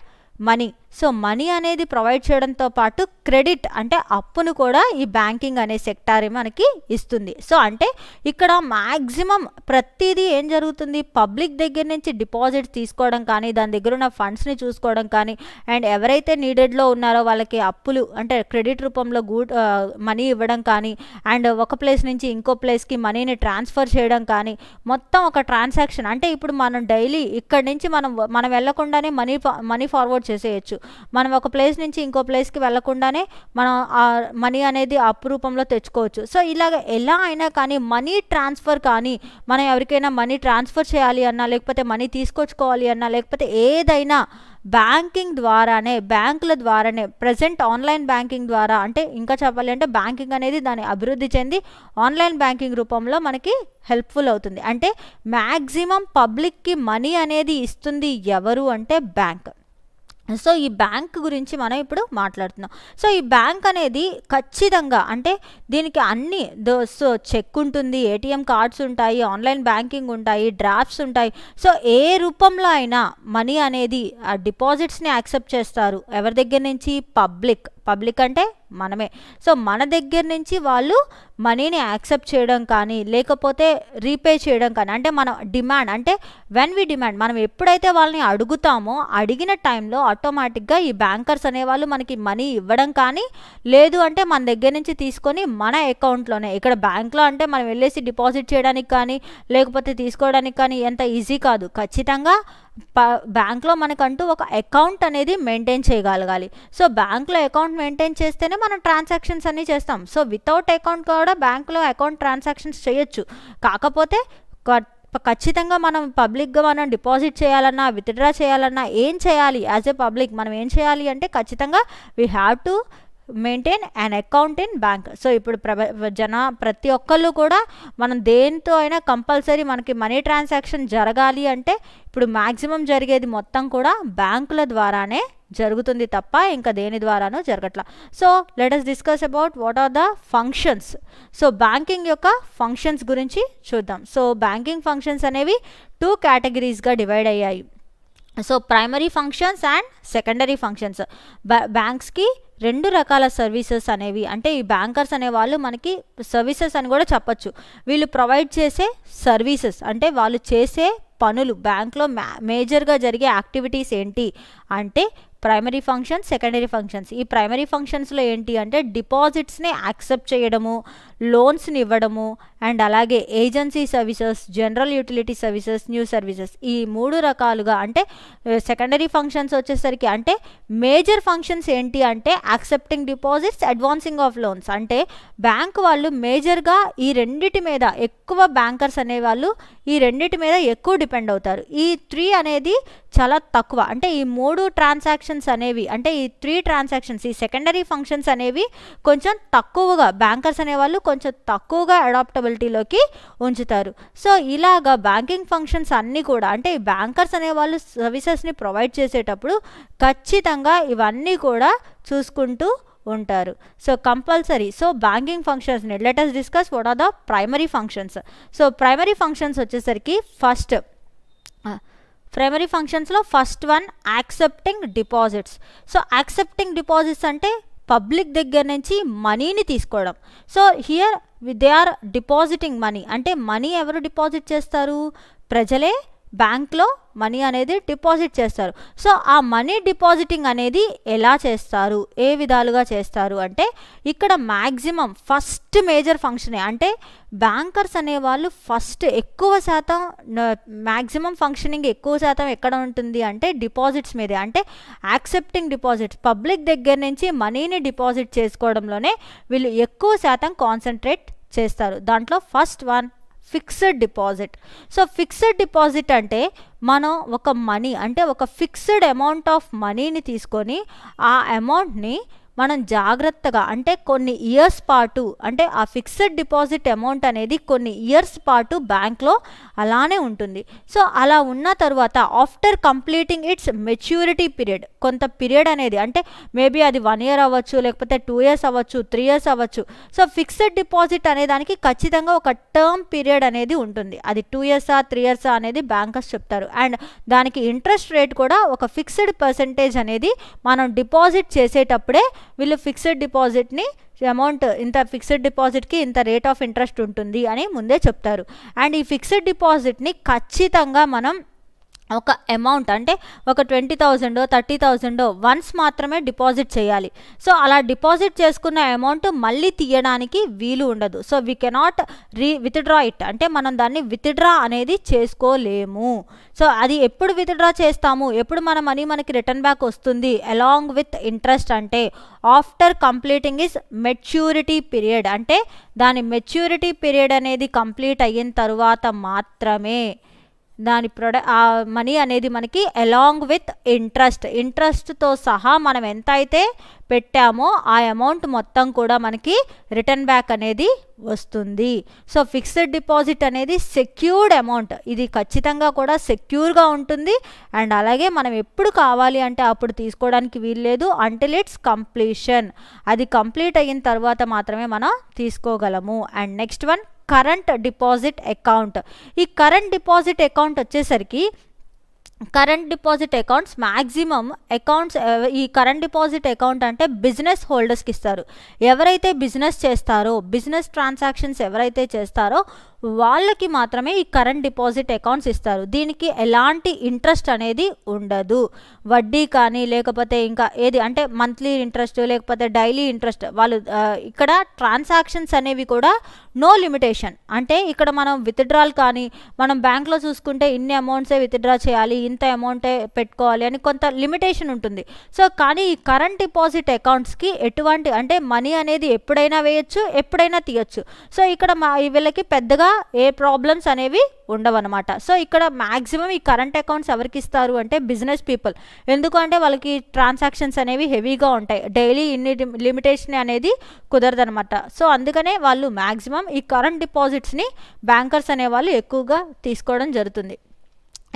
money. So money అనేది ప్రొవైడ్ చేయడంతో పాటు క్రెడిట్ అంటే అప్పును కూడా ఈ బ్యాంకింగ్ అనే సెక్టారే మనకి ఇస్తుంది. సో అంటే ఇక్కడ మ్యాక్సిమం ప్రతిదీ ఏం జరుగుతుంది? పబ్లిక్ దగ్గర నుంచి డిపాజిట్స్ తీసుకోవడం కానీ దాని దగ్గర ఉన్న ఫండ్స్ని చూసుకోవడం కానీ అండ్ ఎవరైతే నీడెడ్లో ఉన్నారో వాళ్ళకి అప్పులు అంటే క్రెడిట్ రూపంలో మనీ ఇవ్వడం కానీ అండ్ ఒక ప్లేస్ నుంచి ఇంకో ప్లేస్కి మనీని ట్రాన్స్ఫర్ చేయడం కానీ మొత్తం ఒక ట్రాన్సాక్షన్. అంటే ఇప్పుడు మనం డైలీ ఇక్కడ నుంచి మనం వెళ్ళకుండానే మనీ ఫార్వర్డ్ చేసేయచ్చు. మనం ఒక ప్లేస్ నుంచి ఇంకో ప్లేస్కి వెళ్ళకుండానే మనం ఆ మనీ అనేది అప్పు రూపంలో తెచ్చుకోవచ్చు. సో ఇలాగ ఎలా అయినా కానీ మనీ ట్రాన్స్ఫర్ కానీ మనం ఎవరికైనా మనీ ట్రాన్స్ఫర్ చేయాలి అన్నా లేకపోతే మనీ తీసుకొచ్చుకోవాలి అన్నా లేకపోతే ఏదైనా బ్యాంకింగ్ ద్వారానే బ్యాంకుల ద్వారానే ప్రజెంట్ ఆన్లైన్ బ్యాంకింగ్ ద్వారా అంటే ఇంకా చెప్పాలి అంటే బ్యాంకింగ్ అనేది దాని అభివృద్ధి చెంది ఆన్లైన్ బ్యాంకింగ్ రూపంలో మనకి హెల్ప్ఫుల్ అవుతుంది. అంటే మ్యాక్సిమం పబ్లిక్కి మనీ అనేది ఇస్తుంది ఎవరు అంటే బ్యాంక్. సో ఈ బ్యాంక్ గురించి మనం ఇప్పుడు మాట్లాడుతున్నాం. సో ఈ బ్యాంక్ అనేది ఖచ్చితంగా అంటే దీనికి అన్ని సో చెక్ ఉంటుంది, ఏటీఎం కార్డ్స్ ఉంటాయి, ఆన్లైన్ బ్యాంకింగ్ ఉంటాయి, డ్రాఫ్ట్స్ ఉంటాయి. సో ఏ రూపంలో అయినా మనీ అనేది ఆ డిపాజిట్స్ని యాక్సెప్ట్ చేస్తారు. ఎవరి దగ్గర నుంచి? పబ్లిక్ అంటే మనమే. సో మన దగ్గర నుంచి వాళ్ళు మనీని యాక్సెప్ట్ చేయడం కానీ లేకపోతే రీపే చేయడం కానీ అంటే మనం డిమాండ్ అంటే వెన్ వి డిమాండ్ మనం ఎప్పుడైతే వాళ్ళని అడుగుతామో అడిగిన టైంలో ఆటోమేటిక్గా ఈ బ్యాంకర్స్ అనేవాళ్ళు మనకి మనీ ఇవ్వడం కానీ లేదు అంటే మన దగ్గర నుంచి తీసుకొని మన అకౌంట్లోనే ఇక్కడ బ్యాంక్లో అంటే మనం వెళ్ళేసి డిపాజిట్ చేయడానికి కానీ లేకపోతే తీసుకోవడానికి కానీ ఎంత ఈజీ కాదు. ఖచ్చితంగా బ్యాంక్లో మనకంటూ ఒక అకౌంట్ అనేది మెయింటైన్ చేయగలగాలి. సో బ్యాంక్లో అకౌంట్ మెయింటైన్ చేస్తేనే మనం ట్రాన్సాక్షన్స్ అన్నీ చేస్తాం. సో వితౌట్ అకౌంట్ కూడా బ్యాంక్లో అకౌంట్ ట్రాన్సాక్షన్స్ చేయొచ్చు. కాకపోతే ఖచ్చితంగా మనం పబ్లిక్గా మనం డిపాజిట్ చేయాలన్నా విత్డ్రా చేయాలన్నా ఏం చేయాలి? యాజ్ ఏ పబ్లిక్ మనం ఏం చేయాలి అంటే ఖచ్చితంగా we have to maintain an account in bank. So ఇప్పుడు ప్రతి ఒక్కళ్ళు కూడా మనం దేంతో అయినా కంపల్సరీ మనకి మనీ ట్రాన్సాక్షన్ జరగాలి అంటే ఇప్పుడు మ్యాక్సిమం జరిగేది మొత్తం కూడా బ్యాంకుల ద్వారానే జరుగుతుంది తప్ప ఇంకా దేని ద్వారానూ జరగట్లా. So let us discuss about what are the functions. So banking యొక్క ఫంక్షన్స్ గురించి చూద్దాం. సో బ్యాంకింగ్ ఫంక్షన్స్ అనేవి 2 కేటగిరీస్గా డివైడ్ అయ్యాయి. So primary functions and secondary functions. బ్యాంక్స్కి 2 రకాల సర్వీసెస్ అనేవి అంటే ఈ బ్యాంకర్స్ అనేవాళ్ళు మనకి సర్వీసెస్ అని కూడా చెప్పచ్చు. వీళ్ళు ప్రొవైడ్ చేసే సర్వీసెస్ అంటే వాళ్ళు చేసే పనులు బ్యాంక్లో మేజర్గా జరిగే యాక్టివిటీస్ ఏంటి అంటే ప్రైమరీ ఫంక్షన్స్, సెకండరీ ఫంక్షన్స్. ఈ ప్రైమరీ ఫంక్షన్స్లో ఏంటి అంటే డిపాజిట్స్ని యాక్సెప్ట్ చేయడము, లోన్స్ని ఇవ్వడము అండ్ అలాగే agency services, general utility services, new services. ఈ 3 రకాలుగా అంటే సెకండరీ ఫంక్షన్స్ వచ్చేసరికి అంటే మేజర్ ఫంక్షన్స్ ఏంటి అంటే accepting deposits, advancing of loans. అంటే బ్యాంక్ వాళ్ళు మేజర్గా ఈ రెండిటి మీద ఎక్కువ బ్యాంకర్స్ అనేవాళ్ళు ఈ రెండిటి మీద ఎక్కువ డిపెండ్ అవుతారు. ఈ 3 అనేది చాలా తక్కువ. అంటే ఈ 3 ట్రాన్సాక్షన్స్ ట్రాన్సాక్షన్స్ అనేవి అంటే ఈ 3 ట్రాన్సాక్షన్స్ ఈ సెకండరీ ఫంక్షన్స్ అనేవి కొంచెం తక్కువగా బ్యాంకర్స్ అనేవాళ్ళు కొంచెం తక్కువగా అడాప్టబిలిటీలోకి ఉంచుతారు. సో ఇలాగా బ్యాంకింగ్ ఫంక్షన్స్ అన్నీ కూడా అంటే ఈ బ్యాంకర్స్ అనేవాళ్ళు సర్వీసెస్ని ప్రొవైడ్ చేసేటప్పుడు ఖచ్చితంగా ఇవన్నీ కూడా చూసుకుంటూ ఉంటారు. సో కంపల్సరీ సో బ్యాంకింగ్ ఫంక్షన్స్ని let us discuss what are the primary functions. So primary functions వచ్చేసరికి ఫస్ట్ ప్రైమరీ ఫంక్షన్స్లో first one accepting deposits. So accepting deposits అంటే పబ్లిక్ దగ్గర నుంచి మనీని తీసుకోవడం. So here they are depositing money అంటే money ఎవరు డిపాజిట్ చేస్తారు? ప్రజలే బ్యాంక్లో మనీ అనేది డిపాజిట్ చేస్తారు. సో ఆ మనీ డిపాజిటింగ్ అనేది ఎలా చేస్తారు, ఏ విధాలుగా చేస్తారు అంటే ఇక్కడ మ్యాక్సిమం ఫస్ట్ మేజర్ ఫంక్షనే అంటే బ్యాంకర్స్ అనేవాళ్ళు ఫస్ట్ ఎక్కువ శాతం మ్యాక్సిమం ఫంక్షనింగ్ ఎక్కువ శాతం ఎక్కడ ఉంటుంది అంటే డిపాజిట్స్ మీదే. అంటే యాక్సెప్టింగ్ డిపాజిట్స్ పబ్లిక్ దగ్గర నుంచి మనీని డిపాజిట్ చేసుకోవడంలోనే వీళ్ళు ఎక్కువ శాతం కాన్సన్ట్రేట్ చేస్తారు. దాంట్లో first one fixed deposit. So fixed deposit అంటే మనం ఒక మనీ అంటే ఒక ఫిక్స్డ్ అమౌంట్ ఆఫ్ మనీని తీసుకొని ఆ అమౌంట్ని మనం జాగ్రత్తగా అంటే కొన్ని ఇయర్స్ పాటు అంటే ఆ ఫిక్స్డ్ డిపాజిట్ అమౌంట్ అనేది కొన్ని ఇయర్స్ పాటు బ్యాంక్లో అలానే ఉంటుంది. సో అలా ఉన్న తర్వాత after completing it's maturity period కొంత పీరియడ్ అనేది అంటే మేబీ అది 1 year అవ్వచ్చు, లేకపోతే 2 years అవ్వచ్చు, 3 years అవ్వచ్చు. సో ఫిక్స్డ్ డిపాజిట్ అనే దానికి ఖచ్చితంగా ఒక టర్మ్ పీరియడ్ అనేది ఉంటుంది. అది 2 years 3 years అనేది బ్యాంకర్స్ చెప్తారు. అండ్ దానికి ఇంట్రెస్ట్ రేట్ కూడా ఒక ఫిక్స్డ్ పర్సెంటేజ్ అనేది మనం డిపాజిట్ చేసేటప్పుడే వీళ్ళు ఫిక్స్డ్ డిపాజిట్ని అమౌంట్ ఇంత ఫిక్స్డ్ డిపాజిట్కి ఇంత రేట్ ఆఫ్ ఇంట్రెస్ట్ ఉంటుంది అని ముందే చెప్తారు. అండ్ ఈ ఫిక్స్డ్ డిపాజిట్ని ఖచ్చితంగా మనం ఒక అమౌంట్ అంటే ఒక 20,000 30,000 వన్స్ మాత్రమే డిపాజిట్ చేయాలి. సో అలా డిపాజిట్ చేసుకున్న అమౌంట్ మళ్ళీ తీయడానికి వీలు ఉండదు. So we cannot withdraw it అంటే మనం దాన్ని విత్డ్రా అనేది చేసుకోలేము. సో అది ఎప్పుడు విత్డ్రా చేస్తాము, ఎప్పుడు మన మనీ మనకి రిటర్న్ బ్యాక్ వస్తుంది అలాంగ్ విత్ ఇంట్రెస్ట్ అంటే after completing is maturity period అంటే దాని మెచ్యూరిటీ పీరియడ్ అనేది కంప్లీట్ అయిన తర్వాత మాత్రమే దాని ఆ మనీ అనేది మనకి అలాంగ్ విత్ ఇంట్రెస్ట్తో సహా మనం ఎంత అయితే పెట్టామో ఆ అమౌంట్ మొత్తం కూడా మనకి రిటర్న్ బ్యాక్ అనేది వస్తుంది. సో ఫిక్స్డ్ డిపాజిట్ అనేది సెక్యూర్డ్ అమౌంట్, ఇది ఖచ్చితంగా కూడా సెక్యూర్గా ఉంటుంది. అండ్ అలాగే మనం ఎప్పుడు కావాలి అంటే అప్పుడు తీసుకోవడానికి వీల్లేదు అంటిల్ ఇట్స్ కంప్లీషన్. అది కంప్లీట్ అయిన తర్వాత మాత్రమే మనం తీసుకోగలము. And next one current deposit account. ఈ కరెంట్ డిపాజిట్ అకౌంట్ వచ్చేసరికి current deposit accounts maximum accounts ఈ కరెంట్ డిపాజిట్ అకౌంట్ అంటే బిజినెస్ హోల్డర్స్కి ఇస్తారు. ఎవరైతే బిజినెస్ చేస్తారో బిజినెస్ ట్రాన్సాక్షన్స్ ఎవరైతే చేస్తారో వాళ్ళకి మాత్రమే ఈ కరెంట్ డిపాజిట్ అకౌంట్స్ ఇస్తారు. దీనికి ఎలాంటి ఇంట్రెస్ట్ అనేది ఉండదు, వడ్డీ కానీ లేకపోతే ఇంకా ఏది అంటే మంత్లీ ఇంట్రెస్ట్ లేకపోతే డైలీ ఇంట్రెస్ట్ వాళ్ళు ఇక్కడ ట్రాన్సాక్షన్స్ అనేవి కూడా నో లిమిటేషన్. అంటే ఇక్కడ మనం విత్డ్రాల్ కానీ మనం బ్యాంక్లో చూసుకుంటే ఇన్ని అమౌంట్సే విత్డ్రా చేయాలి, ఇంత అమౌంటే పెట్టుకోవాలి అని కొంత లిమిటేషన్ ఉంటుంది. సో కానీ ఈ కరెంట్ డిపాజిట్ అకౌంట్స్కి ఎటువంటి అంటే మనీ అనేది ఎప్పుడైనా వేయచ్చు, ఎప్పుడైనా తీయచ్చు. సో ఇక్కడ వీళ్ళకి పెద్దగా ఏ ప్రాబ్లమ్స్ అనేవి ఉండవన్నమాట. సో ఇక్కడ మ్యాక్సిమం ఈ కరెంట్ అకౌంట్స్ ఎవరికి ఇస్తారు అంటే బిజినెస్ పీపుల్. ఎందుకంటే వాళ్ళకి ట్రాన్సాక్షన్స్ అనేవి హెవీగా ఉంటాయి, డైలీ ఇన్ని లిమిటేషన్ అనేది కుదరదనమాట. సో అందుకనే వాళ్ళు మ్యాక్సిమం ఈ కరెంట్ డిపాజిట్స్ని బ్యాంకర్స్ అనేవాళ్ళు ఎక్కువగా తీసుకోవడం జరుగుతుంది.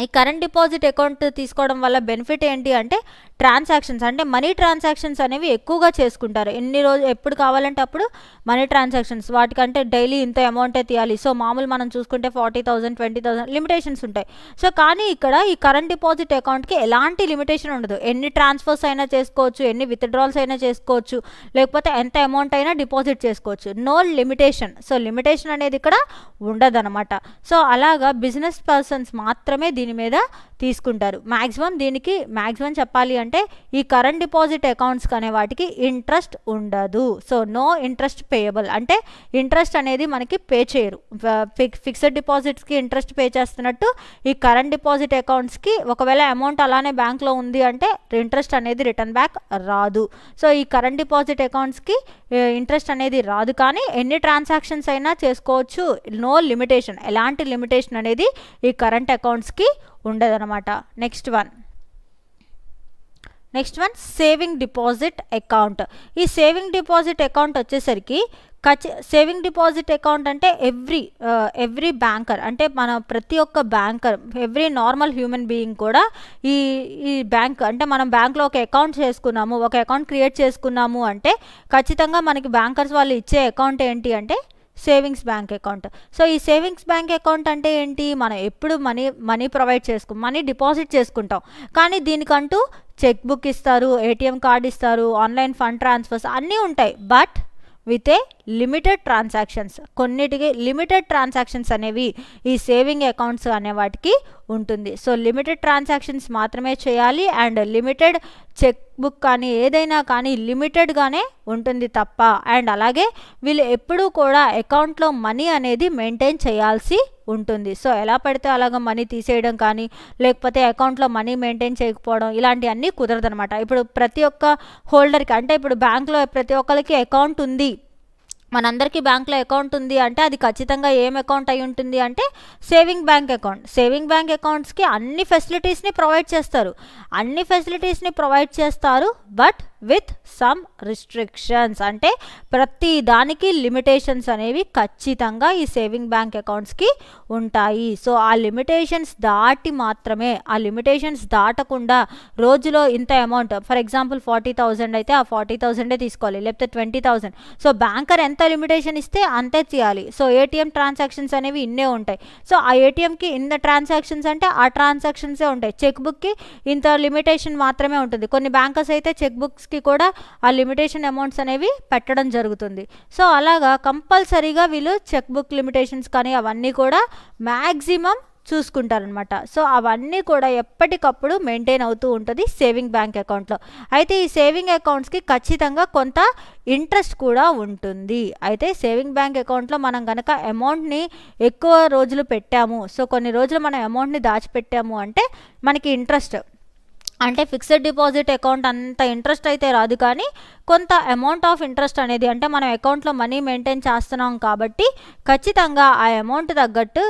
ఈ కరెంట్ డిపాజిట్ అకౌంట్ తీసుకోవడం వల్ల బెనిఫిట్ ఏంటి అంటే ట్రాన్సాక్షన్స్ అంటే మనీ ట్రాన్సాక్షన్స్ అనేవి ఎక్కువగా చేసుకుంటారు. ఎన్ని రోజులు ఎప్పుడు కావాలంటే అప్పుడు మనీ ట్రాన్సాక్షన్స్ వాటికంటే డైలీ ఇంత అమౌంటే తీయాలి. సో మామూలు మనం చూసుకుంటే 40,000 20,000 లిమిటేషన్స్ ఉంటాయి. సో కానీ ఇక్కడ ఈ కరెంట్ డిపాజిట్ అకౌంట్కి ఎలాంటి లిమిటేషన్ ఉండదు. ఎన్ని ట్రాన్స్ఫర్స్ అయినా చేసుకోవచ్చు, ఎన్ని విత్డ్రాల్స్ అయినా చేసుకోవచ్చు, లేకపోతే ఎంత అమౌంట్ అయినా డిపాజిట్ చేసుకోవచ్చు, నో లిమిటేషన్. సో లిమిటేషన్ అనేది ఇక్కడ ఉండదన్నమాట. సో అలాగా బిజినెస్ పర్సన్స్ మాత్రమే దీని మీద తీసుకుంటారు. దీనికి మ్యాక్సిమం చెప్పాలి అంటే ఈ కరెంట్ డిపాజిట్ అకౌంట్స్ అనే వాటికి ఇంట్రెస్ట్ ఉండదు. సో నో ఇంట్రెస్ట్ పేయబుల్ అంటే ఇంట్రెస్ట్ అనేది మనకి పే చేయరు. ఫిక్స్డ్ డిపాజిట్స్కి ఇంట్రెస్ట్ పే చేస్తున్నట్టు ఈ కరెంట్ డిపాజిట్ అకౌంట్స్కి ఒకవేళ అమౌంట్ అలానే బ్యాంక్లో ఉంది అంటే ఇంట్రెస్ట్ అనేది రిటర్న్ బ్యాక్ రాదు. సో ఈ కరెంట్ డిపాజిట్ అకౌంట్స్కి ఇంట్రెస్ట్ అనేది రాదు, కానీ ఎన్ని ట్రాన్సాక్షన్స్ అయినా చేసుకోవచ్చు, నో లిమిటేషన్, ఎలాంటి లిమిటేషన్ అనేది ఈ కరెంట్ అకౌంట్స్కి ఉండదన్నమాట. Next one next one saving deposit account. ఈ సేవింగ్ డిపాజిట్ అకౌంట్ వచ్చేసరికి సేవింగ్ డిపాజిట్ అకౌంట్ అంటే ఎవ్రీ బ్యాంకర్, అంటే మన ప్రతి ఒక్క banker, every normal human being కూడా ఈ బ్యాంక్ అంటే మనం బ్యాంక్లో ఒక అకౌంట్ చేసుకున్నాము, ఒక అకౌంట్ క్రియేట్ చేసుకున్నాము అంటే ఖచ్చితంగా మనకి బ్యాంకర్స్ వాళ్ళు ఇచ్చే అకౌంట్ ఏంటి అంటే సేవింగ్స్ బ్యాంక్ అకౌంట్. సో ఈ సేవింగ్స్ బ్యాంక్ అకౌంట్ అంటే ఏంటి, మనం ఎప్పుడు మనీ ప్రొవైడ్ మనీ డిపాజిట్ చేసుకుంటాం, కానీ దీనికంటూ చెక్ బుక్ ఇస్తారు, ఏటీఎం కార్డ్ ఇస్తారు, ఆన్లైన్ ఫండ్ ట్రాన్స్ఫర్స్ అన్నీ ఉంటాయి. But with a limited transactions, కొన్నిటికి లిమిటెడ్ ట్రాన్సాక్షన్స్ అనేవి ఈ సేవింగ్ అకౌంట్స్ అనే వాటికి ఉంటుంది. సో లిమిటెడ్ ట్రాన్సాక్షన్స్ మాత్రమే చేయాలి అండ్ లిమిటెడ్ చెక్ బుక్ కానీ ఏదైనా కానీ లిమిటెడ్గానే ఉంటుంది తప్ప. అండ్ అలాగే వీళ్ళు ఎప్పుడూ కూడా అకౌంట్లో మనీ అనేది మెయింటైన్ చేయాల్సి ఉంటుంది. సో ఎలా పడితే అలాగ మనీ తీసేయడం కానీ లేకపోతే అకౌంట్లో మనీ మెయింటైన్ చేయకపోవడం ఇలాంటివన్నీ కుదరదనమాట. ఇప్పుడు ప్రతి ఒక్క హోల్డర్కి, అంటే ఇప్పుడు బ్యాంక్లో ప్రతి ఒక్కరికి అకౌంట్ ఉంది, మనందరికీ బ్యాంక్లో అకౌంట్ ఉంది అంటే అది ఖచ్చితంగా ఏం అకౌంట్ అయి ఉంటుంది అంటే saving bank account. Saving bank అకౌంట్స్కి అన్ని ఫెసిలిటీస్ని ప్రొవైడ్ చేస్తారు బట్ విత్ సమ్ రిస్ట్రిక్షన్స్, అంటే ప్రతి దానికి లిమిటేషన్స్ అనేవి ఖచ్చితంగా ఈ సేవింగ్ బ్యాంక్ అకౌంట్స్కి ఉంటాయి. సో ఆ లిమిటేషన్స్ దాటకుండా రోజులో ఇంత అమౌంట్, ఫర్ ఎగ్జాంపుల్ 40,000 అయితే ఆ 40,000 తీసుకోవాలి, లేకపోతే 20,000. సో బ్యాంకర్ ఎంత లిమిటేషన్ ఇస్తే అంతే తీయాలి. సో ఏటీఎం ట్రాన్సాక్షన్స్ అనేవి ఇన్నే ఉంటాయి. సో ఆ ఏటీఎంకి ఇంత ట్రాన్సాక్షన్స్ అంటే ఆ ట్రాన్సాక్షన్సే ఉంటాయి. చెక్ బుక్కి ఇంత లిమిటేషన్ మాత్రమే ఉంటుంది. కొన్ని బ్యాంకర్స్ అయితే చెక్ బుక్స్కి కూడా ఆ లిమిటేషన్ అమౌంట్స్ అనేవి పెట్టడం జరుగుతుంది. సో అలాగా కంపల్సరీగా వీళ్ళు చెక్ బుక్ లిమిటేషన్స్ కానీ అవన్నీ కూడా మ్యాక్సిమం చూసుకుంటారనమాట. సో అవన్నీ కూడా ఎప్పటికప్పుడు మెయింటైన్ అవుతూ ఉంటుంది సేవింగ్ బ్యాంక్ అకౌంట్లో. అయితే ఈ సేవింగ్ అకౌంట్స్కి ఖచ్చితంగా కొంత ఇంట్రెస్ట్ కూడా ఉంటుంది. అయితే సేవింగ్ బ్యాంక్ అకౌంట్లో మనం కనుక అమౌంట్ని ఎక్కువ రోజులు పెట్టాము, సో కొన్ని రోజులు మనం అమౌంట్ని దాచిపెట్టాము అంటే మనకి ఇంట్రెస్ట్, అంటే ఫిక్స్డ్ డిపాజిట్ అకౌంట్ అంత ఇంట్రెస్ట్ అయితే రాదు, కానీ కొంత అమౌంట్ ఆఫ్ ఇంట్రెస్ట్ అనేది, అంటే మనం అకౌంట్లో మనీ మెయింటైన్ చేస్తున్నాం కాబట్టి ఖచ్చితంగా ఆ అమౌంట్ తగ్గట్టు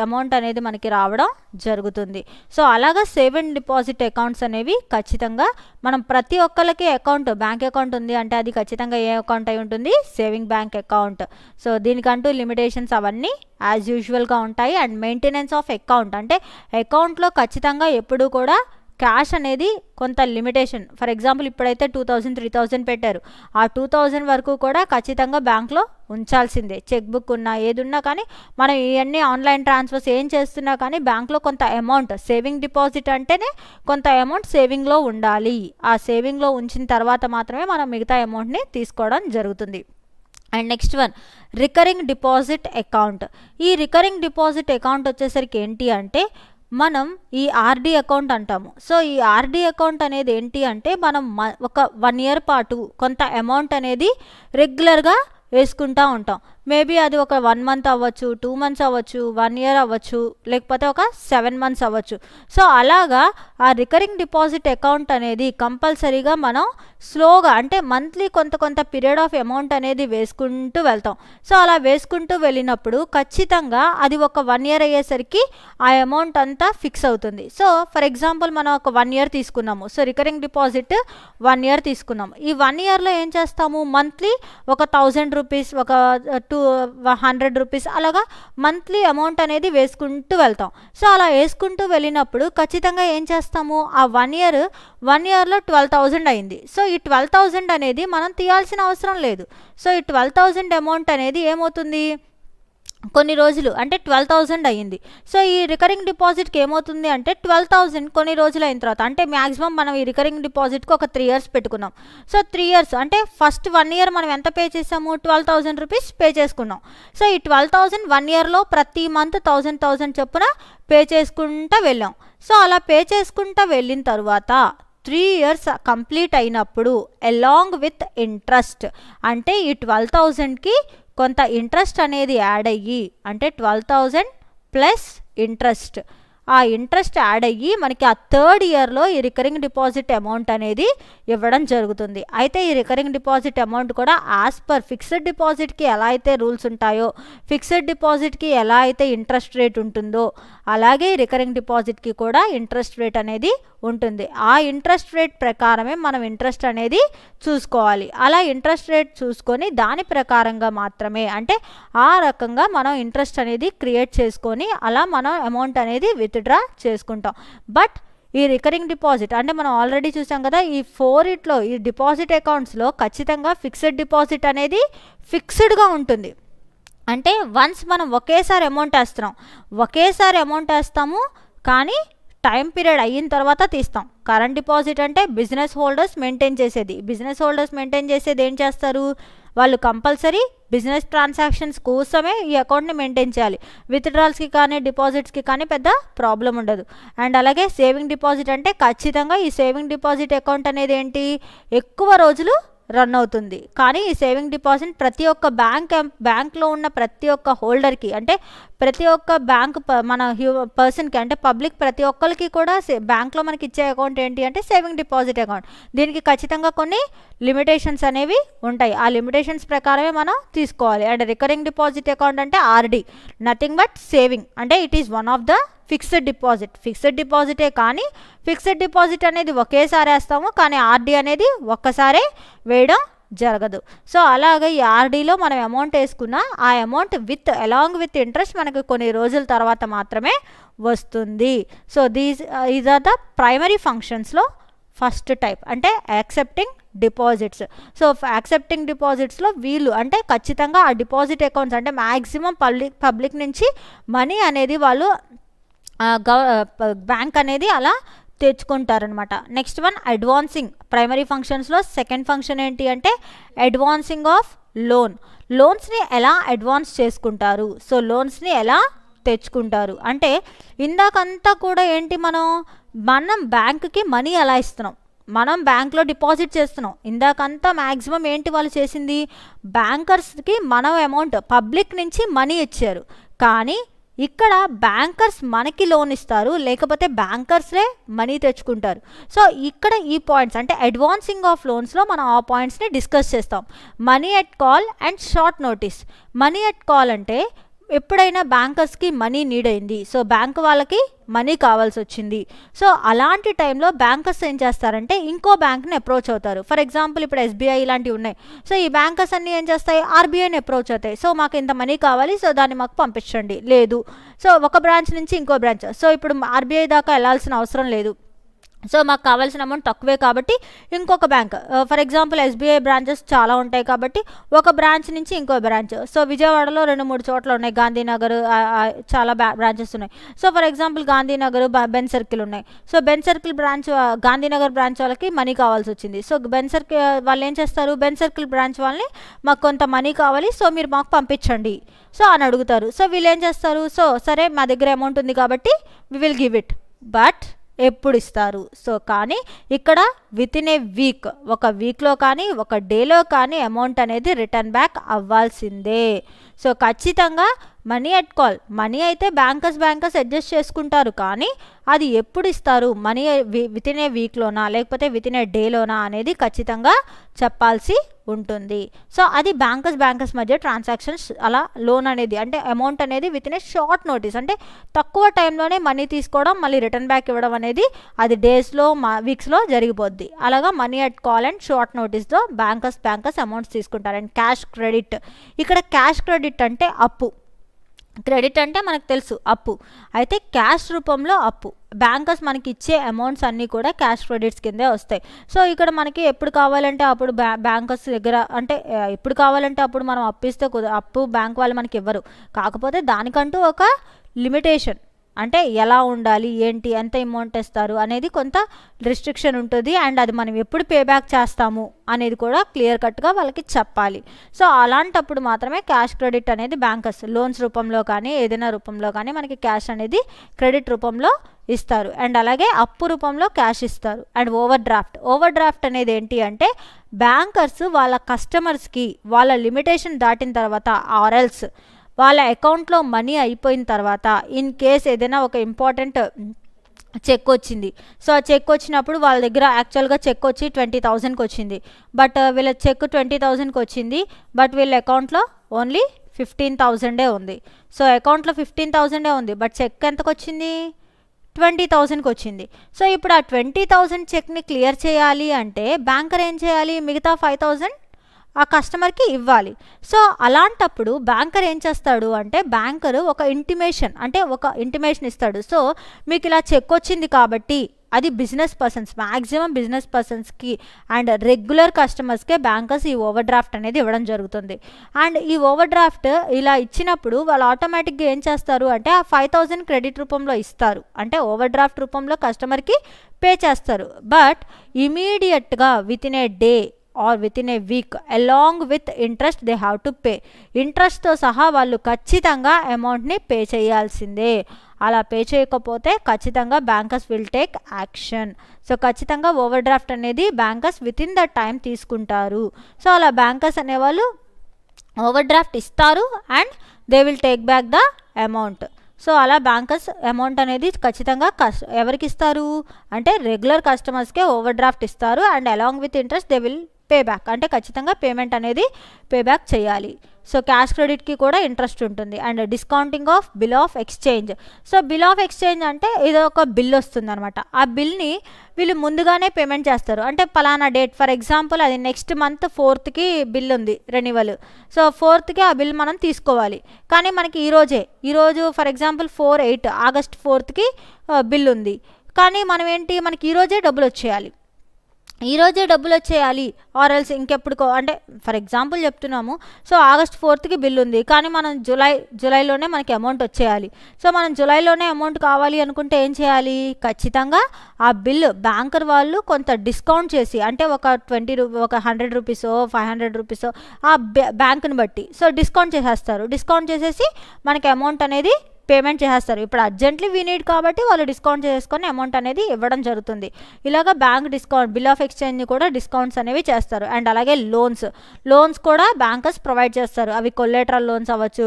అమౌంట్ అనేది మనకి రావడం జరుగుతుంది. సో అలాగా సేవింగ్ డిపాజిట్ అకౌంట్స్ అనేవి ఖచ్చితంగా మనం ప్రతి ఒక్కరికి బ్యాంక్ అకౌంట్ ఉంది అంటే అది ఖచ్చితంగా ఏ అకౌంట్ అయి ఉంటుంది, సేవింగ్ బ్యాంక్ అకౌంట్. సో దీనికంటూ లిమిటేషన్స్ అవన్నీ యాజ్ యూజువల్గా ఉంటాయి. అండ్ మెయింటెనెన్స్ ఆఫ్ అకౌంట్, అంటే అకౌంట్లో ఖచ్చితంగా ఎప్పుడూ కూడా క్యాష్ అనేది కొంత లిమిటేషన్, ఫర్ ఎగ్జాంపుల్ ఇప్పుడైతే 2,000 3,000 పెట్టారు, ఆ 2,000 వరకు కూడా ఖచ్చితంగా బ్యాంక్లో ఉంచాల్సిందే. చెక్ బుక్ ఉన్నా ఏది ఉన్నా కానీ మనం ఇవన్నీ ఆన్లైన్ ట్రాన్స్ఫర్స్ ఏం చేస్తున్నా కానీ బ్యాంక్లో కొంత అమౌంట్, సేవింగ్ డిపాజిట్ అంటేనే కొంత అమౌంట్ సేవింగ్లో ఉండాలి. ఆ సేవింగ్లో ఉంచిన తర్వాత మాత్రమే మనం మిగతా అమౌంట్ని తీసుకోవడం జరుగుతుంది. And next one recurring deposit account. ఈ రికరింగ్ డిపాజిట్ అకౌంట్ వచ్చేసరికి ఏంటి అంటే మనం ఈ ఆర్డీ అకౌంట్ అంటాము. సో ఈ ఆర్డీ అకౌంట్ అనేది ఏంటి అంటే మనం ఒక 1 year పాటు కొంత అమౌంట్ అనేది రెగ్యులర్గా వేసుకుంటూ ఉంటాం. మేబీ అది ఒక 1 month అవ్వచ్చు, 2 months అవ్వచ్చు, 1 year అవ్వచ్చు, లేకపోతే ఒక 7 months అవ్వచ్చు. సో అలాగా ఆ రికరింగ్ డిపాజిట్ అకౌంట్ అనేది కంపల్సరీగా మనం స్లోగా, అంటే మంత్లీ కొంత పీరియడ్ ఆఫ్ అమౌంట్ అనేది వేసుకుంటూ వెళ్తాం. సో అలా వేసుకుంటూ వెళ్ళినప్పుడు ఖచ్చితంగా అది ఒక 1 year అయ్యేసరికి ఆ అమౌంట్ అంతా ఫిక్స్ అవుతుంది. సో ఫర్ ఎగ్జాంపుల్ మనం ఒక 1 year తీసుకున్నాము, సో రికరింగ్ డిపాజిట్ 1 year తీసుకున్నాము. ఈ 1 yearలో ఏం చేస్తాము, మంత్లీ ఒక 1,000 రూపీస్, ఒక 100 రూపీస్ అలాగా మంత్లీ అమౌంట్ అనేది వేసుకుంటూ వెళ్తాం. సో అలా వేసుకుంటూ వెళ్ళినప్పుడు ఖచ్చితంగా ఏం చేస్తాము, ఆ 1 yearలో 12,000 అయింది. సో ఈ 12,000 అనేది మనం తీయాల్సిన అవసరం లేదు. సో ఈ 12,000 అమౌంట్ అనేది ఏమవుతుంది, కొన్ని రోజులు అంటే 12,000 అయ్యింది. సో ఈ రికరింగ్ డిపాజిట్కి ఏమవుతుంది అంటే 12,000 కొన్ని రోజులు అయిన తర్వాత, అంటే మ్యాక్సిమం మనం ఈ రికరింగ్ డిపాజిట్కి ఒక 3 years పెట్టుకున్నాం. సో 3 years అంటే ఫస్ట్ 1 year మనం ఎంత పే చేసాము, 12,000 రూపీస్ పే చేసుకున్నాం. సో ఈ 12,000 1 yearలో ప్రతి మంత్ 1,000 చొప్పున పే చేసుకుంటూ వెళ్ళాం. సో అలా పే చేసుకుంటూ వెళ్ళిన తర్వాత 3 years కంప్లీట్ అయినప్పుడు అలాంగ్ విత్ ఇంట్రెస్ట్, అంటే ఈ 12,000కి కొంత ఇంట్రెస్ట్ అనేది యాడ్ అయ్యి, అంటే 12,000 ప్లస్ ఇంట్రెస్ట్ ఆ ఇంట్రెస్ట్ యాడ్ అయ్యి మనకి ఆ థర్డ్ ఇయర్లో ఈ రికరింగ్ డిపాజిట్ అమౌంట్ అనేది ఇవ్వడం జరుగుతుంది. అయితే ఈ రికరింగ్ డిపాజిట్ అమౌంట్ కూడా యాజ్ పర్ ఫిక్స్డ్ డిపాజిట్కి ఎలా అయితే రూల్స్ ఉంటాయో, ఫిక్స్డ్ డిపాజిట్కి ఎలా అయితే ఇంట్రెస్ట్ రేట్ ఉంటుందో, అలాగే రికరింగ్ డిపాజిట్కి కూడా ఇంట్రెస్ట్ రేట్ అనేది ఉంటుంది. ఆ ఇంట్రెస్ట్ రేట్ ప్రకారమే మనం ఇంట్రెస్ట్ అనేది చూసుకోవాలి. అలా ఇంట్రెస్ట్ రేట్ చూసుకొని దాని ప్రకారంగా మాత్రమే, అంటే ఆ రకంగా మనం ఇంట్రెస్ట్ అనేది క్రియేట్ చేసుకొని అలా మనం అమౌంట్ అనేది విత్డ్రా చేసుకుంటాం. బట్ ఈ రికరింగ్ డిపాజిట్ అంటే మనం ఆల్రెడీ చూసాం కదా, ఈ ఫోరిట్లో ఈ డిపాజిట్ అకౌంట్స్లో ఖచ్చితంగా ఫిక్స్డ్ డిపాజిట్ అనేది ఫిక్స్డ్గా ఉంటుంది. అంటే వన్స్ మనం ఒకేసారి అమౌంట్ వేస్తాము కానీ టైం పీరియడ్ అయిన తర్వాత తీస్తాం. కరెంట్ డిపాజిట్ అంటే బిజినెస్ హోల్డర్స్ మెయింటైన్ చేసేది ఏం చేస్తారు, వాళ్ళు కంపల్సరీ బిజినెస్ ట్రాన్సాక్షన్స్ కోసమే ఈ అకౌంట్ని మెయింటైన్ చేయాలి. విత్డ్రాల్స్కి కానీ డిపాజిట్స్కి కానీ పెద్ద ప్రాబ్లం ఉండదు. అండ్ అలాగే సేవింగ్ డిపాజిట్ అంటే ఖచ్చితంగా ఈ సేవింగ్ డిపాజిట్ అకౌంట్ అనేది ఏంటి, ఎక్కువ రోజులు రన్ అవుతుంది. కానీ ఈ సేవింగ్ డిపాజిట్ ప్రతి ఒక్క బ్యాంక్లో ఉన్న ప్రతి ఒక్క హోల్డర్కి, అంటే ప్రతి ఒక్క బ్యాంక్ మన పర్సన్కి, అంటే పబ్లిక్ ప్రతి ఒక్కరికి కూడా బ్యాంక్లో మనకి ఇచ్చే అకౌంట్ ఏంటి అంటే సేవింగ్ డిపాజిట్ అకౌంట్. దీనికి ఖచ్చితంగా కొన్ని లిమిటేషన్స్ అనేవి ఉంటాయి. ఆ లిమిటేషన్స్ ప్రకారమే మనం తీసుకోవాలి. అండ్ రికరింగ్ డిపాజిట్ అకౌంట్ అంటే ఆర్డి, నథింగ్ బట్ సేవింగ్. అంటే it is one of the fixed డిపాజిటే, కానీ ఫిక్స్డ్ డిపాజిట్ అనేది ఒకేసారి వేస్తాము, కానీ ఆర్డి అనేది ఒక్కసారే వేయడం జరగదు. సో అలాగే ఈ ఆర్డీలో మనం అమౌంట్ వేసుకున్న ఆ అమౌంట్ అలాంగ్ విత్ ఇంట్రెస్ట్ మనకు కొన్ని రోజుల తర్వాత మాత్రమే వస్తుంది. So is are the primary ఫంక్షన్స్లో ఫస్ట్ టైప్, అంటే యాక్సెప్టింగ్ డిపాజిట్స్. సో యాక్సెప్టింగ్ డిపాజిట్స్లో వీళ్ళు అంటే ఖచ్చితంగా ఆ డిపాజిట్ అకౌంట్స్ అంటే మ్యాక్సిమం పబ్లిక్ నుంచి మనీ అనేది వాళ్ళు బ్యాంక్ అనేది అలా తెచ్చుకుంటారనమాట. Next one advancing. ప్రైమరీ ఫంక్షన్స్లో సెకండ్ ఫంక్షన్ ఏంటి అంటే అడ్వాన్సింగ్ ఆఫ్ లోన్స్ని ఎలా అడ్వాన్స్ చేసుకుంటారు, సో లోన్స్ని ఎలా తెచ్చుకుంటారు అంటే ఇందాకంతా కూడా ఏంటి, మనం బ్యాంకుకి మనీ ఎలా ఇస్తున్నాం, మనం బ్యాంక్లో డిపాజిట్ చేస్తున్నాం. ఇందాకంతా మ్యాక్సిమం ఏంటి వాళ్ళు చేసింది, బ్యాంకర్స్కి మనం అమౌంట్ పబ్లిక్ నుంచి మనీ ఇచ్చారు. కానీ ఇక్కడ బ్యాంకర్స్ మనకి లోన్ ఇస్తారు, లేకపోతే బ్యాంకర్స్లే మనీ తెచ్చుకుంటారు. సో ఇక్కడ ఈ పాయింట్స్ అంటే అడ్వాన్సింగ్ ఆఫ్ లోన్స్లో మనం ఆ పాయింట్స్ని డిస్కస్ చేస్తాం. Money at call and short notice. Money at call అంటే ఎప్పుడైనా బ్యాంకర్స్కి మనీ నీడ్ అయింది, సో బ్యాంక్ వాళ్ళకి మనీ కావాల్సి వచ్చింది. సో అలాంటి టైంలో బ్యాంకర్స్ ఏం చేస్తారంటే ఇంకో బ్యాంక్ని అప్రోచ్ అవుతారు. ఫర్ ఎగ్జాంపుల్ ఇప్పుడు ఎస్బీఐ ఇలాంటివి ఉన్నాయి. సో ఈ బ్యాంకర్స్ అన్నీ ఏం చేస్తాయి, ఆర్బీఐని అప్రోచ్ అవుతాయి. సో మాకు ఇంత మనీ కావాలి, సో దాన్ని మాకు పంపించండి. లేదు, సో ఒక బ్రాంచ్ నుంచి ఇంకో బ్రాంచ్, సో ఇప్పుడు ఆర్బీఐ దాకా వెళ్ళాల్సిన అవసరం లేదు, సో మాకు కావాల్సిన అమౌంట్ తక్కువే కాబట్టి ఇంకొక bank, for example SBI branches చాలా ఉంటాయి కాబట్టి ఒక బ్రాంచ్ నుంచి ఇంకో బ్రాంచ్. సో విజయవాడలో 2-3 చోట్ల ఉన్నాయి, గాంధీనగర్ చాలా బ్రాంచెస్ ఉన్నాయి. So for example Gandhinagar, Benz Circle ఉన్నాయి. So Benz Circle branch, Gandhinagar branch వాళ్ళకి మనీ కావాల్సి వచ్చింది. సో బెన్ సర్కిల్ వాళ్ళు ఏం చేస్తారు, బెన్ సర్కిల్ బ్రాంచ్ వాళ్ళని మాకు కొంత మనీ కావాలి, సో మీరు మాకు పంపించండి సో అని అడుగుతారు. సో వీళ్ళు ఏం చేస్తారు, సో సరే మా దగ్గర అమౌంట్ ఉంది కాబట్టి we will give it, but ఎప్పుడు ఇస్తారు. సో కానీ ఇక్కడ విత్ ఇన్ ఏ వీక్, ఒక వీక్లో కానీ ఒక డేలో కానీ అమౌంట్ అనేది రిటర్న్ బ్యాక్ అవ్వాల్సిందే. సో ఖచ్చితంగా మనీ ఎట్ కాల్, మనీ అయితే బ్యాంకర్స్ అడ్జస్ట్ చేసుకుంటారు, కానీ అది ఎప్పుడు ఇస్తారు, మనీ విత్ ఇన్ ఏ వీక్లోనా లేకపోతే విత్ ఇన్ ఏ డేలోనా అనేది ఖచ్చితంగా చెప్పాల్సి ఉంటుంది. సో అది బ్యాంకర్స్ మధ్య ట్రాన్సాక్షన్స్. అలా లోన్ అనేది అంటే అమౌంట్ అనేది with in a short notice, అంటే తక్కువ టైంలోనే మనీ తీసుకోవడం మళ్ళీ రిటర్న్ బ్యాక్ ఇవ్వడం అనేది అది డేస్లో వీక్స్లో జరిగిపోద్ది. అలాగా money at call and short నోటీస్తో బ్యాంకర్స్ అమౌంట్స్ తీసుకుంటారు. And cash credit. ఇక్కడ క్యాష్ క్రెడిట్ అంటే అప్పు, క్రెడిట్ అంటే మనకు తెలుసు అప్పు, అయితే క్యాష్ రూపంలో అప్పు. బ్యాంకర్స్ మనకి ఇచ్చే అమౌంట్స్ అన్నీ కూడా క్యాష్ క్రెడిట్స్ కిందే వస్తాయి. సో ఇక్కడ మనకి ఎప్పుడు కావాలంటే అప్పుడు బ్యాంకర్స్ దగ్గర అంటే ఎప్పుడు కావాలంటే అప్పుడు మనం అప్పిస్తే అప్పు బ్యాంక్ వాళ్ళు మనకి ఇవ్వరు. కాకపోతే దానికంటూ ఒక లిమిటేషన్, అంటే ఎలా ఉండాలి, ఏంటి, ఎంత అమౌంట్ ఇస్తారు అనేది కొంత రిస్ట్రిక్షన్ ఉంటుంది. అండ్ అది మనం ఎప్పుడు పే బ్యాక్ చేస్తాము అనేది కూడా క్లియర్ కట్గా వాళ్ళకి చెప్పాలి. సో అలాంటప్పుడు మాత్రమే క్యాష్ క్రెడిట్ అనేది బ్యాంకర్స్ లోన్స్ రూపంలో కానీ ఏదైనా రూపంలో కానీ మనకి క్యాష్ అనేది క్రెడిట్ రూపంలో ఇస్తారు. అండ్ అలాగే అప్పు రూపంలో క్యాష్ ఇస్తారు. అండ్ ఓవర్ డ్రాఫ్ట్ అనేది ఏంటి అంటే బ్యాంకర్స్ వాళ్ళ కస్టమర్స్కి వాళ్ళ లిమిటేషన్ దాటిన తర్వాత ఆర్ఎల్స్ వాళ్ళ అకౌంట్లో మనీ అయిపోయిన తర్వాత ఇన్ కేస్ ఏదైనా ఒక ఇంపార్టెంట్ చెక్ వచ్చింది. సో ఆ చెక్ వచ్చినప్పుడు వాళ్ళ దగ్గర యాక్చువల్గా చెక్ వచ్చి 20,000కి వచ్చింది. బట్ వీళ్ళ చెక్ 20,000కి వచ్చింది. బట్ వీళ్ళ అకౌంట్లో ఓన్లీ 15,000 ఉంది. సో అకౌంట్లో 15,000 ఉంది. బట్ చెక్ ఎంతకు వచ్చింది? 20,000కి వచ్చింది. సో ఇప్పుడు ఆ 20,000 చెక్ని క్లియర్ చేయాలి అంటే బ్యాంకర్ ఏం చేయాలి? మిగతా 5,000 ఆ కస్టమర్కి ఇవ్వాలి. సో అలాంటప్పుడు బ్యాంకర్ ఏం చేస్తాడు అంటే బ్యాంకరు ఒక ఇంటిమేషన్ ఇస్తాడు. సో మీకు ఇలా చెక్ వచ్చింది కాబట్టి అది బిజినెస్ పర్సన్స్, మ్యాక్సిమం బిజినెస్ పర్సన్స్కి అండ్ రెగ్యులర్ కస్టమర్స్కే బ్యాంకర్స్ ఈ ఓవర్ డ్రాఫ్ట్ అనేది ఇవ్వడం జరుగుతుంది. అండ్ ఈ ఓవర్ డ్రాఫ్ట్ ఇలా ఇచ్చినప్పుడు వాళ్ళు ఆటోమేటిక్గా ఏం చేస్తారు అంటే ఆ 5,000 క్రెడిట్ రూపంలో ఇస్తారు, అంటే ఓవర్ డ్రాఫ్ట్ రూపంలో కస్టమర్కి పే చేస్తారు. బట్ ఇమీడియట్గా with in a day or with in a week along with interest they have to pay. ఇంట్రెస్ట్తో సహా వాళ్ళు ఖచ్చితంగా అమౌంట్ని పే చేయాల్సిందే. అలా పే చేయకపోతే ఖచ్చితంగా bankers will take action. So ఖచ్చితంగా ఓవర్ డ్రాఫ్ట్ అనేది bankers with in the time తీసుకుంటారు. సో అలా బ్యాంకర్స్ అనేవాళ్ళు ఓవర్ డ్రాఫ్ట్ ఇస్తారు and they will take back the amount. So అలా బ్యాంకర్స్ అమౌంట్ అనేది ఖచ్చితంగా ఎవరికి ఇస్తారు అంటే రెగ్యులర్ కస్టమర్స్కే ఓవర్ డ్రాఫ్ట్ ఇస్తారు and along with interest they will pay back, అంటే ఖచ్చితంగా పేమెంట్ అనేది పే బ్యాక్ చేయాలి. సో క్యాష్ క్రెడిట్కి కూడా ఇంట్రెస్ట్ ఉంటుంది. And discounting of bill of exchange. So bill of exchange అంటే ఏదో ఒక బిల్ వస్తుంది అనమాట. ఆ బిల్ని వీళ్ళు ముందుగానే పేమెంట్ చేస్తారు. అంటే పలానా డేట్, ఫర్ ఎగ్జాంపుల్ అది నెక్స్ట్ మంత్ 4th బిల్ ఉంది రెన్యువల్. సో 4th ఆ బిల్ మనం తీసుకోవాలి. కానీ మనకి ఈరోజు for example 4/8 August 4th bill ఉంది. కానీ మనం ఏంటి, మనకి ఈరోజే డబ్బులు వచ్చేయాలి ఆర్ ఎల్స్ ఇంకెప్పుడుకో, అంటే ఫర్ ఎగ్జాంపుల్ చెప్తున్నాము. సో ఆగస్ట్ 4th బిల్ ఉంది, కానీ మనం జూలైలోనే మనకి అమౌంట్ వచ్చేయాలి. సో మనం జూలైలోనే అమౌంట్ కావాలి అనుకుంటే ఏం చేయాలి? ఖచ్చితంగా ఆ బిల్ బ్యాంకర్ వాళ్ళు కొంత డిస్కౌంట్ చేసి, అంటే ఒక 100 రూపీసో 500 రూపీసో ఆ బ్యాంకుని బట్టి సో డిస్కౌంట్ చేసేస్తారు. డిస్కౌంట్ చేసేసి మనకి అమౌంట్ అనేది పేమెంట్ చేసేస్తారు. ఇప్పుడు అర్జెంట్లీ వీ నీడ్ కాబట్టి వాళ్ళు డిస్కౌంట్ చేసుకొని అమౌంట్ అనేది ఇవ్వడం జరుగుతుంది. ఇలాగ bank discount, bill of exchange కూడా డిస్కౌంట్స్ అనేవి చేస్తారు. అండ్ అలాగే లోన్స్ కూడా బ్యాంకర్స్ ప్రొవైడ్ చేస్తారు. అవి కొలేటరల్ లోన్స్ అవ్వచ్చు,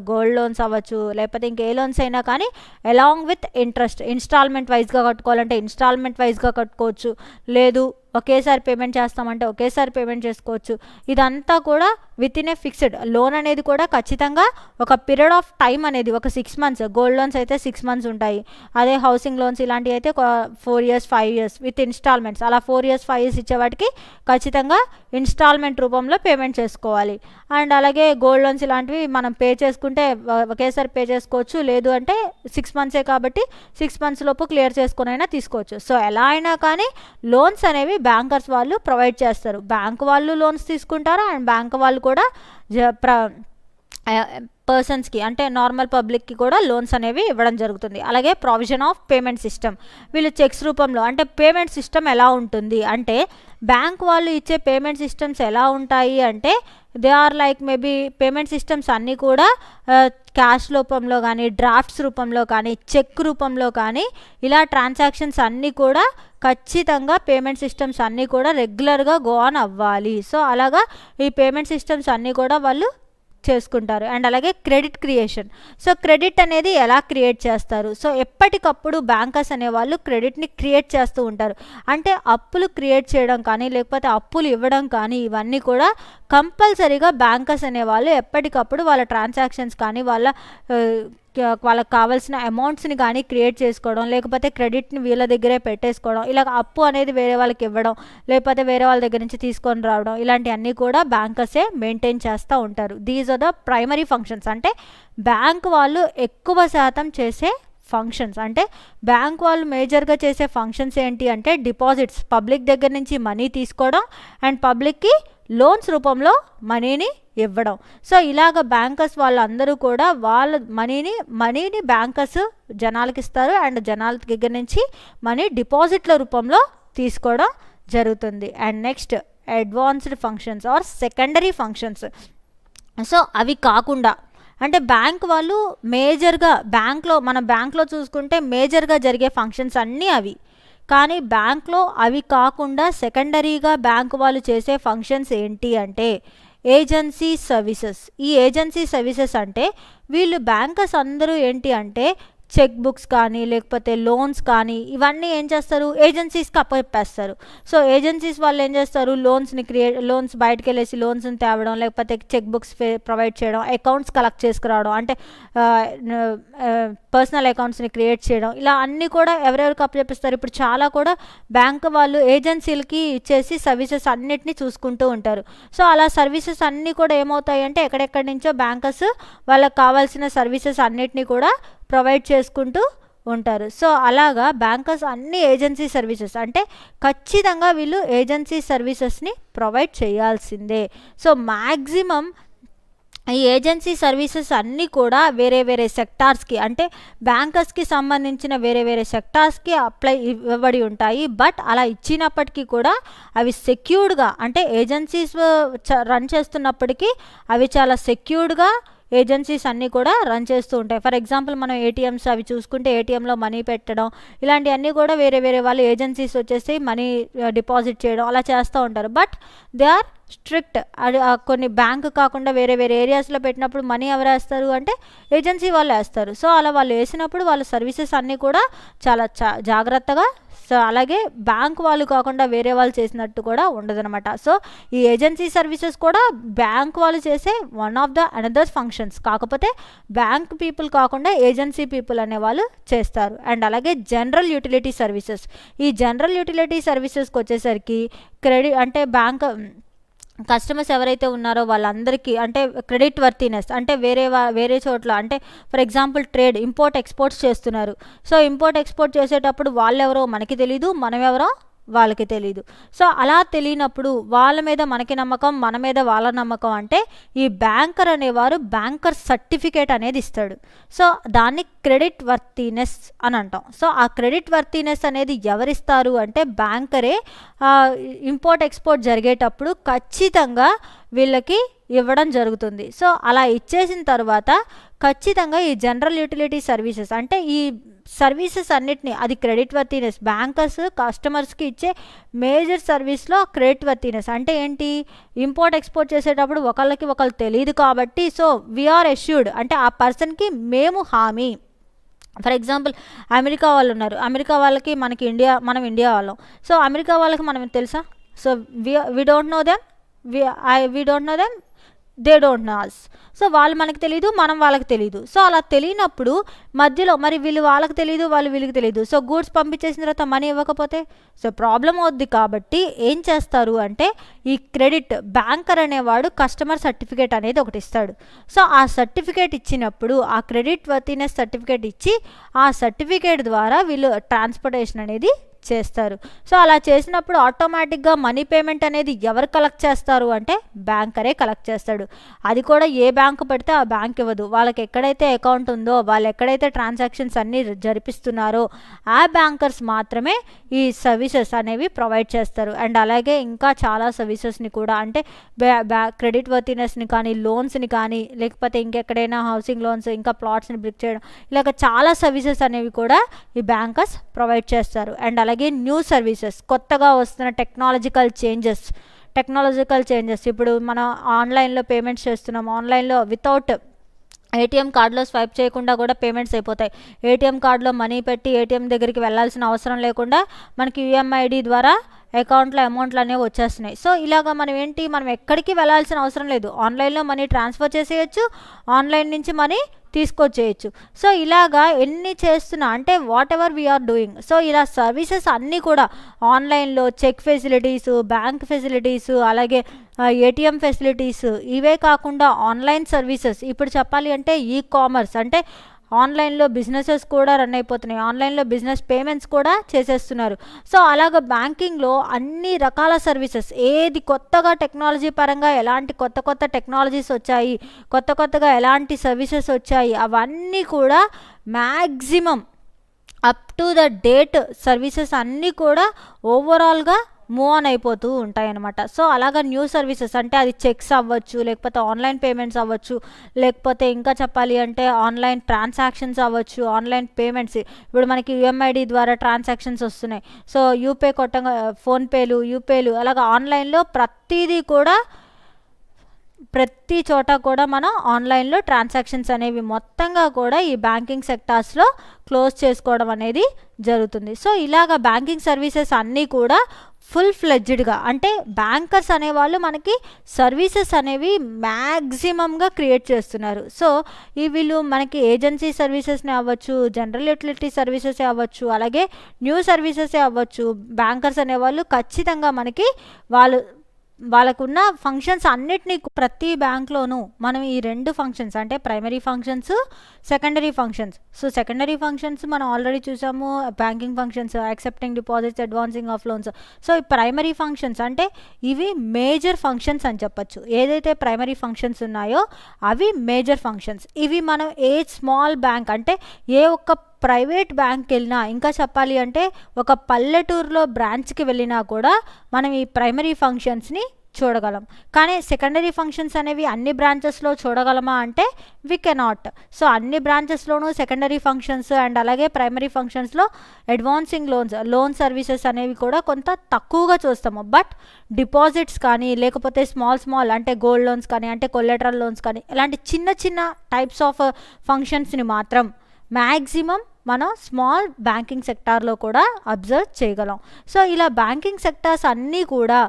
గోల్డ్ లోన్స్ అవ్వచ్చు, లేకపోతే ఇంకే లోన్స్ అయినా కానీ అలాంగ్ విత్ ఇంట్రెస్ట్ ఇన్స్టాల్మెంట్ వైజ్గా కట్టుకోవాలంటే ఇన్స్టాల్మెంట్ వైజ్గా కట్టుకోవచ్చు, లేదు ఒకేసారి పేమెంట్ చేస్తామంటే ఒకేసారి పేమెంట్ చేసుకోవచ్చు. ఇదంతా కూడా with in a fixed loan అనేది కూడా ఖచ్చితంగా ఒక పీరియడ్ ఆఫ్ టైం అనేది ఒక 6 months. గోల్డ్ లోన్స్ అయితే 6 months ఉంటాయి. అదే హౌసింగ్ లోన్స్ ఇలాంటివి అయితే 4 years 5 years విత్ ఇన్స్టాల్మెంట్స్. అలా 4 years 5 years ఇచ్చేవాటికి ఖచ్చితంగా ఇన్స్టాల్మెంట్ రూపంలో పేమెంట్ చేసుకోవాలి. అండ్ అలాగే గోల్డ్ లోన్స్ ఇలాంటివి మనం పే చేసుకుంటే ఒకేసారి పే చేసుకోవచ్చు, లేదు అంటే 6 months కాబట్టి 6 months లోపు క్లియర్ చేసుకుని అయినా తీసుకోవచ్చు. సో ఎలా అయినా కానీ లోన్స్ అనేవి బ్యాంకర్స్ వాళ్ళు ప్రొవైడ్ చేస్తారు. బ్యాంక్ వాళ్ళు లోన్స్ తీసుకుంటారు అండ్ బ్యాంక్ వాళ్ళు కూడా పర్సన్స్కి అంటే నార్మల్ పబ్లిక్కి కూడా లోన్స్ అనేవి ఇవ్వడం జరుగుతుంది. అలాగే ప్రొవిజన్ ఆఫ్ పేమెంట్ సిస్టమ్. వీళ్ళు చెక్స్ రూపంలో, అంటే పేమెంట్ సిస్టమ్ ఎలా ఉంటుంది అంటే బ్యాంక్ వాళ్ళు ఇచ్చే పేమెంట్ సిస్టమ్స్ ఎలా ఉంటాయి అంటే they are like maybe payment systems అన్నీ కూడా క్యాష్ రూపంలో కానీ, డ్రాఫ్ట్స్ రూపంలో కానీ, చెక్ రూపంలో కానీ ఇలా ట్రాన్సాక్షన్స్ అన్నీ కూడా ఖచ్చితంగా పేమెంట్ సిస్టమ్స్ అన్నీ కూడా రెగ్యులర్గా గో ఆన్ అవ్వాలి. సో అలాగా ఈ పేమెంట్ సిస్టమ్స్ అన్నీ కూడా వాళ్ళు చేసుకుంటారు. అండ్ అలాగే క్రెడిట్ క్రియేషన్. సో క్రెడిట్ అనేది ఎలా క్రియేట్ చేస్తారు? సో ఎప్పటికప్పుడు బ్యాంకర్స్ అనేవాళ్ళు క్రెడిట్ని క్రియేట్ చేస్తూ ఉంటారు. అంటే అప్పులు క్రియేట్ చేయడం కానీ, లేకపోతే అప్పులు ఇవ్వడం కానీ, ఇవన్నీ కూడా కంపల్సరీగా బ్యాంకర్స్ అనేవాళ్ళు ఎప్పటికప్పుడు వాళ్ళ ట్రాన్సాక్షన్స్ కానీ, వాళ్ళకి కావాల్సిన అమౌంట్స్ని కానీ క్రియేట్ చేసుకోవడం, లేకపోతే క్రెడిట్ని వీళ్ళ దగ్గరే పెట్టేసుకోవడం, ఇలా అప్పు అనేది వేరే వాళ్ళకి ఇవ్వడం, లేకపోతే వేరే వాళ్ళ దగ్గర నుంచి తీసుకొని రావడం, ఇలాంటివన్నీ కూడా బ్యాంకర్సే మెయింటైన్ చేస్తూ ఉంటారు. These are the primary functions. అంటే బ్యాంక్ వాళ్ళు ఎక్కువ శాతం చేసే ఫంక్షన్స్. అంటే బ్యాంక్ వాళ్ళు మేజర్గా చేసే ఫంక్షన్స్ ఏంటి అంటే డిపాజిట్స్, పబ్లిక్ దగ్గర నుంచి మనీ తీసుకోవడం అండ్ పబ్లిక్కి లోన్స్ రూపంలో మనీని ఇవ్వడం. సో ఇలాగ బ్యాంకర్స్ వాళ్ళందరూ కూడా వాళ్ళ మనీని బ్యాంకర్స్ జనాలకి ఇస్తారు అండ్ జనాల దగ్గర నుంచి మనీ డిపాజిట్ల రూపంలో తీసుకోవడం జరుగుతుంది. And next advanced functions are secondary functions. So అవి కాకుండా అంటే బ్యాంక్ వాళ్ళు మేజర్గా మన బ్యాంక్లో చూసుకుంటే మేజర్గా జరిగే ఫంక్షన్స్ అన్నీ అవి. కానీ బ్యాంక్లో అవి కాకుండా సెకండరీగా బ్యాంక్ వాళ్ళు చేసే ఫంక్షన్స్ ఏంటి అంటే ఏజెన్సీ సర్వీసెస్. ఈ ఏజెన్సీ సర్వీసెస్ అంటే వీళ్ళు బ్యాంకర్స్ అందరూ ఏంటి అంటే చెక్ బుక్స్ కానీ లేకపోతే లోన్స్ కానీ ఇవన్నీ ఏం చేస్తారు, ఏజెన్సీస్కి అప్పచెప్పేస్తారు. సో ఏజెన్సీస్ వాళ్ళు ఏం చేస్తారు, లోన్స్ బయటకు వెళ్ళేసి లోన్స్ని తేవడం, లేకపోతే చెక్ బుక్స్ ప్రొవైడ్ చేయడం, అకౌంట్స్ కలెక్ట్ చేసుకురావడం, అంటే పర్సనల్ అకౌంట్స్ని క్రియేట్ చేయడం, ఇలా అన్నీ కూడా ఎవరెవరికి అప్పచెప్పిస్తారు. ఇప్పుడు చాలా కూడా బ్యాంక్ వాళ్ళు ఏజెన్సీలకి ఇచ్చేసి సర్వీసెస్ అన్నిటినీ చూసుకుంటూ ఉంటారు. సో అలా సర్వీసెస్ అన్నీ కూడా ఏమవుతాయి అంటే ఎక్కడెక్కడి నుంచో బ్యాంకర్స్ వాళ్ళకి కావాల్సిన సర్వీసెస్ అన్నిటినీ కూడా ప్రొవైడ్ చేసుకుంటూ ఉంటారు. సో అలాగా బ్యాంకర్స్ అన్ని ఏజెన్సీ సర్వీసెస్ అంటే ఖచ్చితంగా వీళ్ళు ఏజెన్సీ సర్వీసెస్ని ప్రొవైడ్ చేయాల్సిందే. సో మ్యాక్సిమం ఈ ఏజెన్సీ సర్వీసెస్ అన్నీ కూడా వేరే వేరే సెక్టార్స్కి అంటే బ్యాంకర్స్కి సంబంధించిన వేరే వేరే సెక్టార్స్కి ఇవ్వబడి ఉంటాయి. బట్ అలా ఇచ్చినప్పటికీ కూడా అవి సెక్యూర్డ్గా అంటే ఏజెన్సీస్ రన్ చేస్తున్నప్పటికీ అవి చాలా సెక్యూర్డ్గా ఏజెన్సీస్ అన్నీ కూడా రన్ చేస్తూ ఉంటాయి. ఫర్ ఎగ్జాంపుల్ మనం ఏటీఎంస్ అవి చూసుకుంటే ఏటీఎంలో మనీ పెట్టడం ఇలాంటివన్నీ కూడా వేరే వేరే వాళ్ళు ఏజెన్సీస్ వచ్చేసి మనీ డిపాజిట్ చేయడం అలా చేస్తూ ఉంటారు. But they are strict. అది కొన్ని బ్యాంక్ కాకుండా వేరే వేరే ఏరియాస్లో పెట్టినప్పుడు మనీ ఎవరు వేస్తారు అంటే ఏజెన్సీ వాళ్ళు వేస్తారు. సో అలా వాళ్ళు వేసినప్పుడు వాళ్ళ సర్వీసెస్ అన్నీ కూడా చాలా జాగ్రత్తగా, సో అలాగే బ్యాంక్ వాళ్ళు కాకుండా వేరే వాళ్ళు చేసినట్టు కూడా ఉండదనమాట. సో ఈ ఏజెన్సీ సర్వీసెస్ కూడా బ్యాంక్ వాళ్ళు చేసే one of the another functions. కాకపోతే బ్యాంక్ పీపుల్ కాకుండా ఏజెన్సీ పీపుల్ అనే వాళ్ళు చేస్తారు. అండ్ అలాగే జనరల్ యూటిలిటీ సర్వీసెస్. ఈ జనరల్ యూటిలిటీ సర్వీసెస్కి వచ్చేసరికి అంటే బ్యాంక్ కస్టమర్స్ ఎవరైతే ఉన్నారో వాళ్ళందరికీ అంటే క్రెడిట్ వర్తీనెస్ అంటే వేరే చోట్ల అంటే for example trade import exports చేస్తున్నారు. సో ఇంపోర్ట్ ఎక్స్పోర్ట్ చేసేటప్పుడు వాళ్ళెవరో మనకి తెలీదు, మనమెవరో వాళ్ళకి తెలీదు. సో అలా తెలియనప్పుడు వాళ్ళ మీద మనకి నమ్మకం, మన మీద వాళ్ళ నమ్మకం అంటే ఈ బ్యాంకర్ అనేవారు బ్యాంకర్ సర్టిఫికేట్ అనేది ఇస్తాడు. సో దాన్ని క్రెడిట్ వర్తీనెస్ అని అంటాం. సో ఆ క్రెడిట్ వర్తీనెస్ అనేది ఎవరిస్తారు అంటే బ్యాంకరే ఇంపోర్ట్ ఎక్స్పోర్ట్ జరిగేటప్పుడు ఖచ్చితంగా వీళ్ళకి ఇవ్వడం జరుగుతుంది. సో అలా ఇచ్చేసిన తర్వాత ఖచ్చితంగా ఈ జనరల్ యూటిలిటీ సర్వీసెస్ అంటే ఈ సర్వీసెస్ అన్నిటినీ అది క్రెడిట్ వర్తీనెస్ బ్యాంకర్స్ కస్టమర్స్కి ఇచ్చే మేజర్ సర్వీస్లో క్రెడిట్ వర్తీనెస్ అంటే ఏంటి, ఇంపోర్ట్ ఎక్స్పోర్ట్ చేసేటప్పుడు ఒకళ్ళు తెలియదు కాబట్టి సో వీఆర్ ఎష్యూర్డ్ అంటే ఆ పర్సన్కి మేము హామీ. ఫర్ ఎగ్జాంపుల్ అమెరికా వాళ్ళు ఉన్నారు, అమెరికా వాళ్ళకి మనం ఇండియా వాళ్ళం. సో అమెరికా వాళ్ళకి మనం తెలుసా, so we don't know them, we don't know them, they don't know us. So వాళ్ళు మనకు తెలీదు, మనం వాళ్ళకి తెలీదు. సో అలా తెలియనప్పుడు మధ్యలో మరి వీళ్ళు వాళ్ళకి తెలీదు, వాళ్ళు వీళ్ళకి తెలీదు. సో గూడ్స్ పంపించేసిన తర్వాత మనీ ఇవ్వకపోతే సో ప్రాబ్లం అవుద్ది. కాబట్టి ఏం చేస్తారు అంటే ఈ క్రెడిట్ బ్యాంకర్ అనేవాడు కస్టమర్ సర్టిఫికేట్ అనేది ఒకటి ఇస్తాడు. సో ఆ సర్టిఫికేట్ ఇచ్చినప్పుడు ఆ క్రెడిట్ వర్తీనెస్ సర్టిఫికేట్ ఇచ్చి ఆ సర్టిఫికేట్ ద్వారా వీళ్ళు ట్రాన్స్పోర్టేషన్ అనేది చేస్తారు. సో అలా చేసినప్పుడు ఆటోమేటిక్గా మనీ పేమెంట్ అనేది ఎవరు కలెక్ట్ చేస్తారు అంటే బ్యాంకరే కలెక్ట్ చేస్తాడు. అది కూడా ఏ బ్యాంకు పడితే ఆ బ్యాంక్ ఇవ్వదు. వాళ్ళకి ఎక్కడైతే అకౌంట్ ఉందో వాళ్ళు ఎక్కడైతే ట్రాన్సాక్షన్స్ అన్నీ జరిపిస్తున్నారో ఆ బ్యాంకర్స్ మాత్రమే ఈ సర్వీసెస్ అనేవి ప్రొవైడ్ చేస్తారు. అండ్ అలాగే ఇంకా చాలా సర్వీసెస్ని కూడా అంటే క్రెడిట్ వర్తీనెస్ని కానీ లోన్స్ని కానీ లేకపోతే ఇంకెక్కడైనా హౌసింగ్ లోన్స్ ఇంకా ప్లాట్స్ని బ్రిక్ చేయడం ఇలాగ చాలా సర్వీసెస్ అనేవి కూడా ఈ బ్యాంకర్స్ ప్రొవైడ్ చేస్తారు. అండ్ అలాగే న్యూ సర్వీసెస్ కొత్తగా వస్తున్న టెక్నాలజికల్ చేంజెస్ ఇప్పుడు మనం ఆన్లైన్లో పేమెంట్స్ చేస్తున్నాం, ఆన్లైన్లో వితౌట్ ఏటీఎం కార్డులో స్వైప్ చేయకుండా కూడా పేమెంట్స్ అయిపోతాయి. ఏటీఎం కార్డులో మనీ పెట్టి ఏటీఎం దగ్గరికి వెళ్ళాల్సిన అవసరం లేకుండా మనకి యూఎంఐడి ద్వారా అకౌంట్లో అమౌంట్లు అనేవి వచ్చేస్తున్నాయి. సో ఇలాగ మనం ఎక్కడికి వెళ్ళాల్సిన అవసరం లేదు, ఆన్లైన్లో మనీ ట్రాన్స్ఫర్ చేసేయచ్చు, ఆన్లైన్ నుంచి మనీ తీసుకొచ్చేయచ్చు. సో ఇలాగా ఎన్ని చేస్తున్నా అంటే whatever we are doing. So ఇలా సర్వీసెస్ అన్నీ కూడా ఆన్లైన్లో చెక్ ఫెసిలిటీసు, బ్యాంక్ ఫెసిలిటీసు, అలాగే ఏటీఎం ఫెసిలిటీస్ ఇవే కాకుండా ఆన్లైన్ సర్వీసెస్ ఇప్పుడు చెప్పాలి అంటే ఈ కామర్స్ అంటే ఆన్లైన్లో బిజినెసెస్ కూడా రన్ అయిపోతున్నాయి, ఆన్లైన్లో బిజినెస్ పేమెంట్స్ కూడా చేసేస్తున్నారు. సో అలాగ బ్యాంకింగ్లో అన్ని రకాల సర్వీసెస్ ఏది కొత్తగా టెక్నాలజీ పరంగా ఎలాంటి కొత్త టెక్నాలజీస్ వచ్చాయి, కొత్తగా ఎలాంటి సర్వీసెస్ వచ్చాయి అవన్నీ కూడా maximum up to the date services అన్నీ కూడా ఓవరాల్గా మూవ్ ఆన్ అయిపోతూ ఉంటాయి అన్నమాట. సో అలాగా న్యూ సర్వీసెస్ అంటే అది చెక్స్ అవ్వచ్చు, లేకపోతే ఆన్లైన్ పేమెంట్స్ అవ్వచ్చు, లేకపోతే ఇంకా చెప్పాలి అంటే ఆన్లైన్ ట్రాన్సాక్షన్స్ అవ్వచ్చు, ఆన్లైన్ పేమెంట్స్ ఇప్పుడు మనకి యూఎంఐడి ద్వారా ట్రాన్సాక్షన్స్ వస్తున్నాయి. సో యూపే ఫోన్పేలు యూపేలు అలాగా ఆన్లైన్లో ప్రతిదీ కూడా ప్రతి చోట కూడా మనం ఆన్లైన్లో ట్రాన్సాక్షన్స్ అనేవి మొత్తంగా కూడా ఈ బ్యాంకింగ్ సెక్టార్స్లో క్లోజ్ చేసుకోవడం అనేది జరుగుతుంది. సో ఇలాగ బ్యాంకింగ్ సర్వీసెస్ అన్నీ కూడా ఫుల్ ఫ్లెడ్జ్డ్గా, అంటే బ్యాంకర్స్ అనేవాళ్ళు మనకి సర్వీసెస్ అనేవి మ్యాక్సిమంగా క్రియేట్ చేస్తున్నారు. సో ఈ వీళ్ళు మనకి ఏజెన్సీ సర్వీసెస్ని అవ్వచ్చు, జనరల్ యూటిలిటీ సర్వీసెస్ అవ్వచ్చు, అలాగే న్యూ సర్వీసెసే అవ్వచ్చు, బ్యాంకర్స్ అనేవాళ్ళు ఖచ్చితంగా మనకి వాళ్ళకున్న ఫంక్షన్స్ అన్నిటినీ ప్రతి బ్యాంక్లోనూ మనం ఈ 2 ఫంక్షన్స్ అంటే primary functions, secondary functions. So secondary functions మనం ఆల్రెడీ చూసాము, banking functions, accepting deposits, advancing of loans. So ఈ ప్రైమరీ ఫంక్షన్స్ అంటే ఇవి మేజర్ ఫంక్షన్స్ అని చెప్పచ్చు. ఏదైతే ప్రైమరీ ఫంక్షన్స్ ఉన్నాయో అవి మేజర్ ఫంక్షన్స్. ఇవి మనం ఏ స్మాల్ బ్యాంక్ అంటే ఏ ఒక్క ప్రైవేట్ బ్యాంక్కి వెళ్ళినా, ఇంకా చెప్పాలి అంటే ఒక పల్లెటూరులో బ్రాంచ్కి వెళ్ళినా కూడా మనం ఈ ప్రైమరీ ఫంక్షన్స్ని చూడగలం. కానీ సెకండరీ ఫంక్షన్స్ అనేవి అన్ని బ్రాంచెస్లో చూడగలమా అంటే వి కెనాట్. సో అన్ని బ్రాంచెస్లోనూ సెకండరీ ఫంక్షన్స్ అండ్ అలాగే ప్రైమరీ ఫంక్షన్స్లో అడ్వాన్సింగ్ లోన్ సర్వీసెస్ అనేవి కూడా కొంత తక్కువగా చూస్తాము. బట్ డిపాజిట్స్ కానీ లేకపోతే స్మాల్ అంటే గోల్డ్ లోన్స్ కానీ, అంటే కొలెటరల్ లోన్స్ కానీ, ఇలాంటి చిన్న టైప్స్ ఆఫ్ ఫంక్షన్స్ని మాత్రం మ్యాక్సిమం మనం స్మాల్ బ్యాంకింగ్ సెక్టార్లో కూడా అబ్జర్వ్ చేయగలం. సో ఇలా బ్యాంకింగ్ సెక్టార్స్ అన్నీ కూడా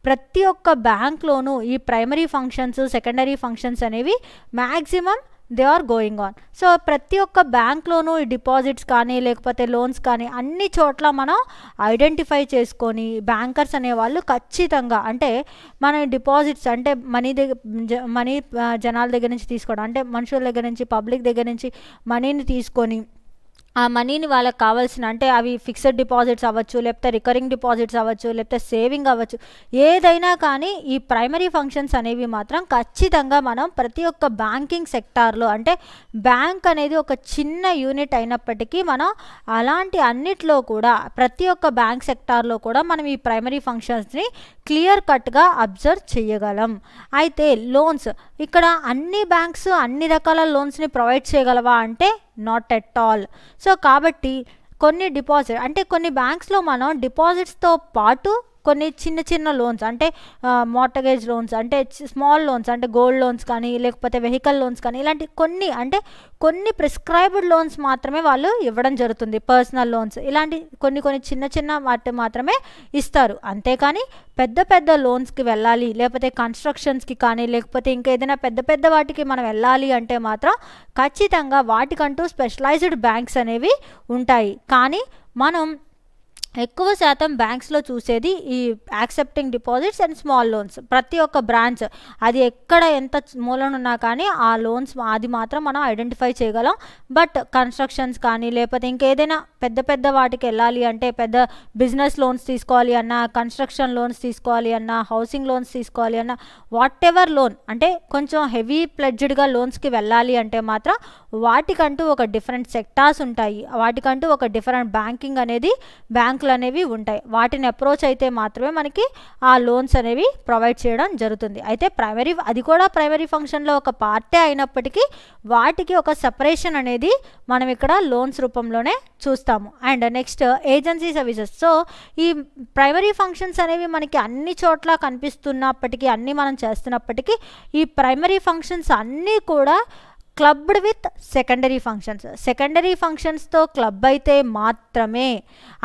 ప్రతి ఒక్క బ్యాంక్లోనూ ఈ ప్రైమరీ ఫంక్షన్స్, సెకండరీ ఫంక్షన్స్ అనేవి maximum they are going on. So ప్రతి ఒక్క బ్యాంక్లోనూ ఈ డిపాజిట్స్ కానీ లేకపోతే లోన్స్ కానీ అన్ని చోట్ల మనం ఐడెంటిఫై చేసుకొని బ్యాంకర్స్ అనేవాళ్ళు ఖచ్చితంగా అంటే మన డిపాజిట్స్ అంటే మనీ జనాల దగ్గర నుంచి తీసుకోవడం, అంటే మనుషుల దగ్గర నుంచి, పబ్లిక్ దగ్గర నుంచి మనీని తీసుకొని ఆ మనీని వాళ్ళకి కావాల్సిన, అంటే అవి ఫిక్స్డ్ డిపాజిట్స్ అవ్వచ్చు, లేకపోతే రికరింగ్ డిపాజిట్స్ అవ్వచ్చు, లేకపోతే సేవింగ్ అవ్వచ్చు, ఏదైనా కానీ ఈ ప్రైమరీ ఫంక్షన్స్ అనేవి మాత్రం ఖచ్చితంగా మనం ప్రతి ఒక్క బ్యాంకింగ్ సెక్టార్లో, అంటే బ్యాంక్ అనేది ఒక చిన్న యూనిట్ అయినప్పటికీ మనం అలాంటి అన్నిట్లో కూడా ప్రతి ఒక్క బ్యాంక్ సెక్టార్లో కూడా మనం ఈ ప్రైమరీ ఫంక్షన్స్ని క్లియర్ కట్గా అబ్జర్వ్ చేయగలం. అయితే లోన్స్, ఇక్కడ అన్ని బ్యాంక్స్ అన్ని రకాల లోన్స్ని ప్రొవైడ్ చేయగలవా అంటే నాట్ ఎట్ ఆల్. సో కాబట్టి కొన్ని డిపాజిట్ అంటే కొన్ని బ్యాంక్స్లో మనం డిపాజిట్స్తో పాటు కొన్ని చిన్న లోన్స్ అంటే మార్టగేజ్ లోన్స్, అంటే స్మాల్ లోన్స్ అంటే గోల్డ్ లోన్స్ కానీ లేకపోతే వెహికల్ లోన్స్ కానీ, ఇలాంటి కొన్ని ప్రిస్క్రైబ్డ్ లోన్స్ మాత్రమే వాళ్ళు ఇవ్వడం జరుగుతుంది. పర్సనల్ లోన్స్ ఇలాంటి కొన్ని చిన్న వాటి మాత్రమే ఇస్తారు. అంతేకాని పెద్ద లోన్స్కి వెళ్ళాలి, లేకపోతే కన్స్ట్రక్షన్స్కి కానీ లేకపోతే ఇంకా ఏదైనా పెద్ద వాటికి మనం వెళ్ళాలి అంటే మాత్రం ఖచ్చితంగా వాటికంటూ స్పెషలైజ్డ్ బ్యాంక్స్ అనేవి ఉంటాయి. కానీ మనం ఎక్కువ శాతం బ్యాంక్స్లో చూసేది ఈ accepting deposits and small loans. ప్రతి ఒక్క బ్రాంచ్ అది ఎక్కడ ఎంత మూలనున్నా కానీ ఆ లోన్స్ అది మాత్రం మనం ఐడెంటిఫై చేయగలం. బట్ కన్స్ట్రక్షన్స్ కానీ లేకపోతే ఇంకేదైనా పెద్ద వాటికి వెళ్ళాలి అంటే, పెద్ద బిజినెస్ లోన్స్ తీసుకోవాలి అన్నా, కన్స్ట్రక్షన్ లోన్స్ తీసుకోవాలి అన్నా, హౌసింగ్ లోన్స్ తీసుకోవాలి అన్నా, వాట్ ఎవర్ లోన్ అంటే కొంచెం హెవీ ప్లెడ్జ్డ్గా లోన్స్కి వెళ్ళాలి అంటే మాత్రం వాటికంటూ ఒక డిఫరెంట్ సెక్టార్స్ ఉంటాయి, వాటికంటూ ఒక డిఫరెంట్ బ్యాంకింగ్ అనేది బ్యాంకులు అనేవి ఉంటాయి. వాటిని అప్రోచ్ అయితే మాత్రమే మనకి ఆ లోన్స్ అనేవి ప్రొవైడ్ చేయడం జరుగుతుంది. అయితే అది కూడా ప్రైమరీ ఫంక్షన్లో ఒక పార్టే అయినప్పటికీ వాటికి ఒక సెపరేషన్ అనేది మనం ఇక్కడ లోన్స్ రూపంలోనే చూస్తాము. And next agency services. So ఈ ప్రైమరీ ఫంక్షన్స్ అనేవి మనకి అన్ని చోట్ల కనిపిస్తున్నప్పటికీ, అన్నీ మనం చేస్తున్నప్పటికీ ఈ ప్రైమరీ ఫంక్షన్స్ అన్నీ కూడా క్లబ్డ్ విత్ సెకండరీ ఫంక్షన్స్తో క్లబ్ అయితే మాత్రమే,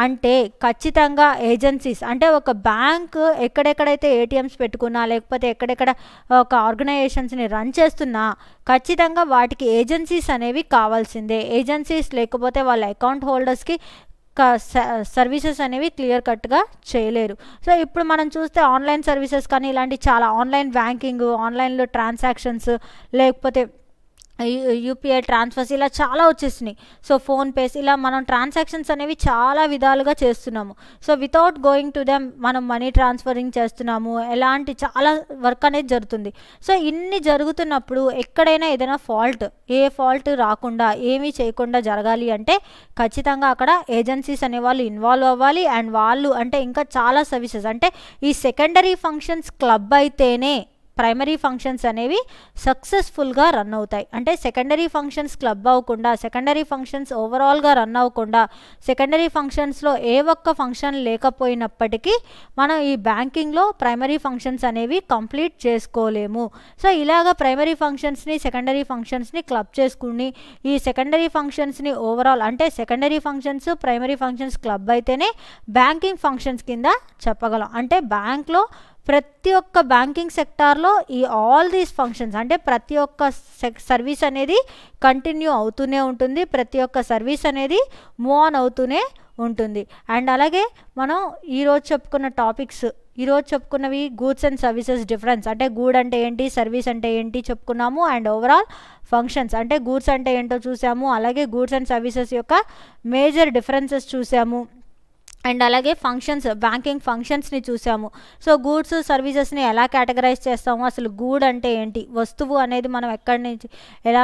అంటే ఖచ్చితంగా ఏజెన్సీస్ అంటే ఒక బ్యాంక్ ఎక్కడెక్కడైతే ఏటీఎంస్ పెట్టుకున్నా లేకపోతే ఎక్కడెక్కడ ఒక ఆర్గనైజేషన్స్ని రన్ చేస్తున్నా ఖచ్చితంగా వాటికి ఏజెన్సీస్ అనేవి కావాల్సిందే. ఏజెన్సీస్ లేకపోతే వాళ్ళ అకౌంట్ హోల్డర్స్కి సర్వీసెస్ అనేవి క్లియర్ కట్గా చేయలేరు. సో ఇప్పుడు మనం చూస్తే ఆన్లైన్ సర్వీసెస్ కానీ ఇలాంటి చాలా ఆన్లైన్ బ్యాంకింగ్, ఆన్లైన్లో ట్రాన్సాక్షన్స్, లేకపోతే యూపీఐ ట్రాన్స్ఫర్స్ ఇలా చాలా వచ్చేసినాయి. సో ఫోన్పేస్ ఇలా మనం ట్రాన్సాక్షన్స్ అనేవి చాలా విధాలుగా చేస్తున్నాము. So without going to them మనం మనీ ట్రాన్స్ఫరింగ్ చేస్తున్నాము, ఎలాంటి చాలా వర్క్ అనేది జరుగుతుంది. సో ఇన్ని జరుగుతున్నప్పుడు ఎక్కడైనా ఏదైనా ఏ ఫాల్ట్ రాకుండా ఏమీ చేయకుండా జరగాలి అంటే ఖచ్చితంగా అక్కడ ఏజెన్సీస్ అనేవాళ్ళు ఇన్వాల్వ్ అవ్వాలి. అండ్ వాళ్ళు అంటే ఇంకా చాలా సర్వీసెస్ అంటే ఈ సెకండరీ ఫంక్షన్స్ క్లబ్ అయితేనే ప్రైమరీ ఫంక్షన్స్ అనేవి సక్సెస్ఫుల్గా రన్ అవుతాయి. అంటే సెకండరీ ఫంక్షన్స్ క్లబ్ అవ్వకుండా, సెకండరీ ఫంక్షన్స్ ఓవరాల్గా రన్ అవ్వకుండా, సెకండరీ ఫంక్షన్స్లో ఏ ఒక్క ఫంక్షన్ లేకపోయినప్పటికీ మనం ఈ బ్యాంకింగ్లో ప్రైమరీ ఫంక్షన్స్ అనేవి కంప్లీట్ చేసుకోలేము. సో ఇలాగ ప్రైమరీ ఫంక్షన్స్ని సెకండరీ ఫంక్షన్స్ని క్లబ్ చేసుకుని ఈ సెకండరీ ఫంక్షన్స్ని ఓవరాల్ అంటే secondary functions primary functions club అయితేనే బ్యాంకింగ్ ఫంక్షన్స్ కింద చెప్పగలం. అంటే బ్యాంక్లో ప్రతి ఒక్క బ్యాంకింగ్ సెక్టార్లో ఈ ఆల్ దీస్ ఫంక్షన్స్ అంటే ప్రతి ఒక్క సర్వీస్ అనేది కంటిన్యూ అవుతూనే ఉంటుంది, ప్రతి ఒక్క సర్వీస్ అనేది మూవ్ ఆన్ అవుతూనే ఉంటుంది. అండ్ అలాగే మనం ఈరోజు చెప్పుకున్న టాపిక్స్, ఈరోజు చెప్పుకున్నవి గూడ్స్ అండ్ సర్వీసెస్ డిఫరెన్స్ అంటే గూడ్ అంటే ఏంటి, సర్వీస్ అంటే ఏంటి చెప్పుకున్నాము. అండ్ ఓవరాల్ ఫంక్షన్స్ అంటే గూడ్స్ అంటే ఏంటో చూసాము, అలాగే గూడ్స్ అండ్ సర్వీసెస్ యొక్క మేజర్ డిఫరెన్సెస్ చూసాము. అండ్ అలాగే ఫంక్షన్స్, బ్యాంకింగ్ ఫంక్షన్స్ని చూసాము. సో గూడ్స్ సర్వీసెస్ని ఎలా కేటగరైజ్ చేస్తాము, అసలు గూడ్ అంటే ఏంటి, వస్తువు అనేది మనం ఎక్కడి నుంచి ఎలా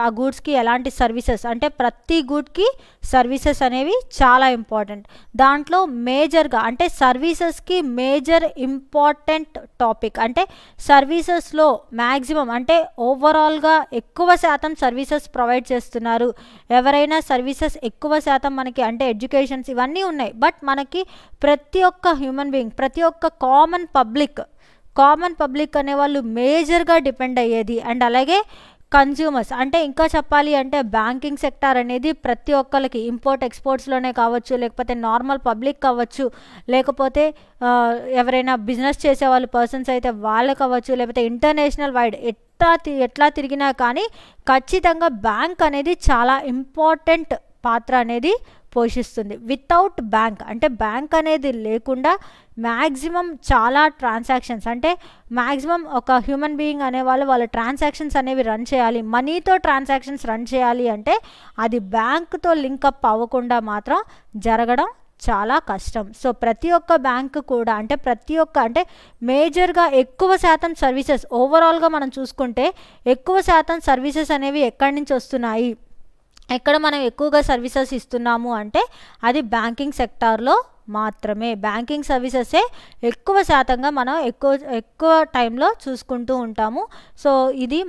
ఆ గూడ్స్కి ఎలాంటి సర్వీసెస్ అంటే ప్రతి గూడ్కి సర్వీసెస్ అనేవి చాలా ఇంపార్టెంట్. దాంట్లో మేజర్గా అంటే సర్వీసెస్కి మేజర్ ఇంపార్టెంట్ టాపిక్ అంటే సర్వీసెస్లో మ్యాక్సిమం అంటే ఓవరాల్గా ఎక్కువ శాతం సర్వీసెస్ ప్రొవైడ్ చేస్తున్నారు. ఎవరైనా సర్వీసెస్ ఎక్కువ శాతం మనకి అంటే ఎడ్యుకేషన్స్ ఇవన్నీ ఉన్నాయి, బట్ మనకి ప్రతి ఒక్క హ్యూమన్ బీయింగ్, ప్రతి ఒక్క కామన్ పబ్లిక్ అనేవాళ్ళు మేజర్గా డిపెండ్ అయ్యేది. అండ్ అలాగే కన్జ్యూమర్స్ అంటే ఇంకా చెప్పాలి అంటే బ్యాంకింగ్ సెక్టార్ అనేది ప్రతి ఒక్కరికి ఇంపోర్ట్ ఎక్స్పోర్ట్స్లోనే కావచ్చు, లేకపోతే నార్మల్ పబ్లిక్ కావచ్చు, లేకపోతే ఎవరైనా బిజినెస్ చేసేవాళ్ళు పర్సన్స్ అయితే వాళ్ళకి అవ్వచ్చు, లేకపోతే ఇంటర్నేషనల్ వైడ్ ఎట్లా తిరిగినా కానీ ఖచ్చితంగా బ్యాంక్ అనేది చాలా ఇంపార్టెంట్ పాత్ర అనేది పోషిస్తుంది. వితౌట్ బ్యాంక్ అంటే బ్యాంక్ అనేది లేకుండా మ్యాక్సిమం చాలా ట్రాన్సాక్షన్స్ అంటే మ్యాక్సిమం ఒక హ్యూమన్ బీయింగ్ అనేవాళ్ళు వాళ్ళ ట్రాన్సాక్షన్స్ అనేవి రన్ చేయాలి, మనీతో ట్రాన్సాక్షన్స్ రన్ చేయాలి అంటే అది బ్యాంకుతో లింకప్ అవ్వకుండా మాత్రం జరగడం చాలా కష్టం. సో ప్రతి ఒక్క బ్యాంకు కూడా అంటే అంటే మేజర్గా ఎక్కువ శాతం సర్వీసెస్ ఓవరాల్గా మనం చూసుకుంటే ఎక్కువ శాతం సర్వీసెస్ అనేవి ఎక్కడి నుంచి వస్తున్నాయి, ఎక్కడ మనం ఎక్కువగా సర్వీసెస్ ఇస్తున్నాము అంటే అది బ్యాంకింగ్ సెక్టార్లో మాత్రమే. బ్యాంకింగ్ సర్వీసెసే ఎక్కువ శాతంగా మనం ఎక్కువ టైంలో చూసుకుంటూ ఉంటాము. సో ఇది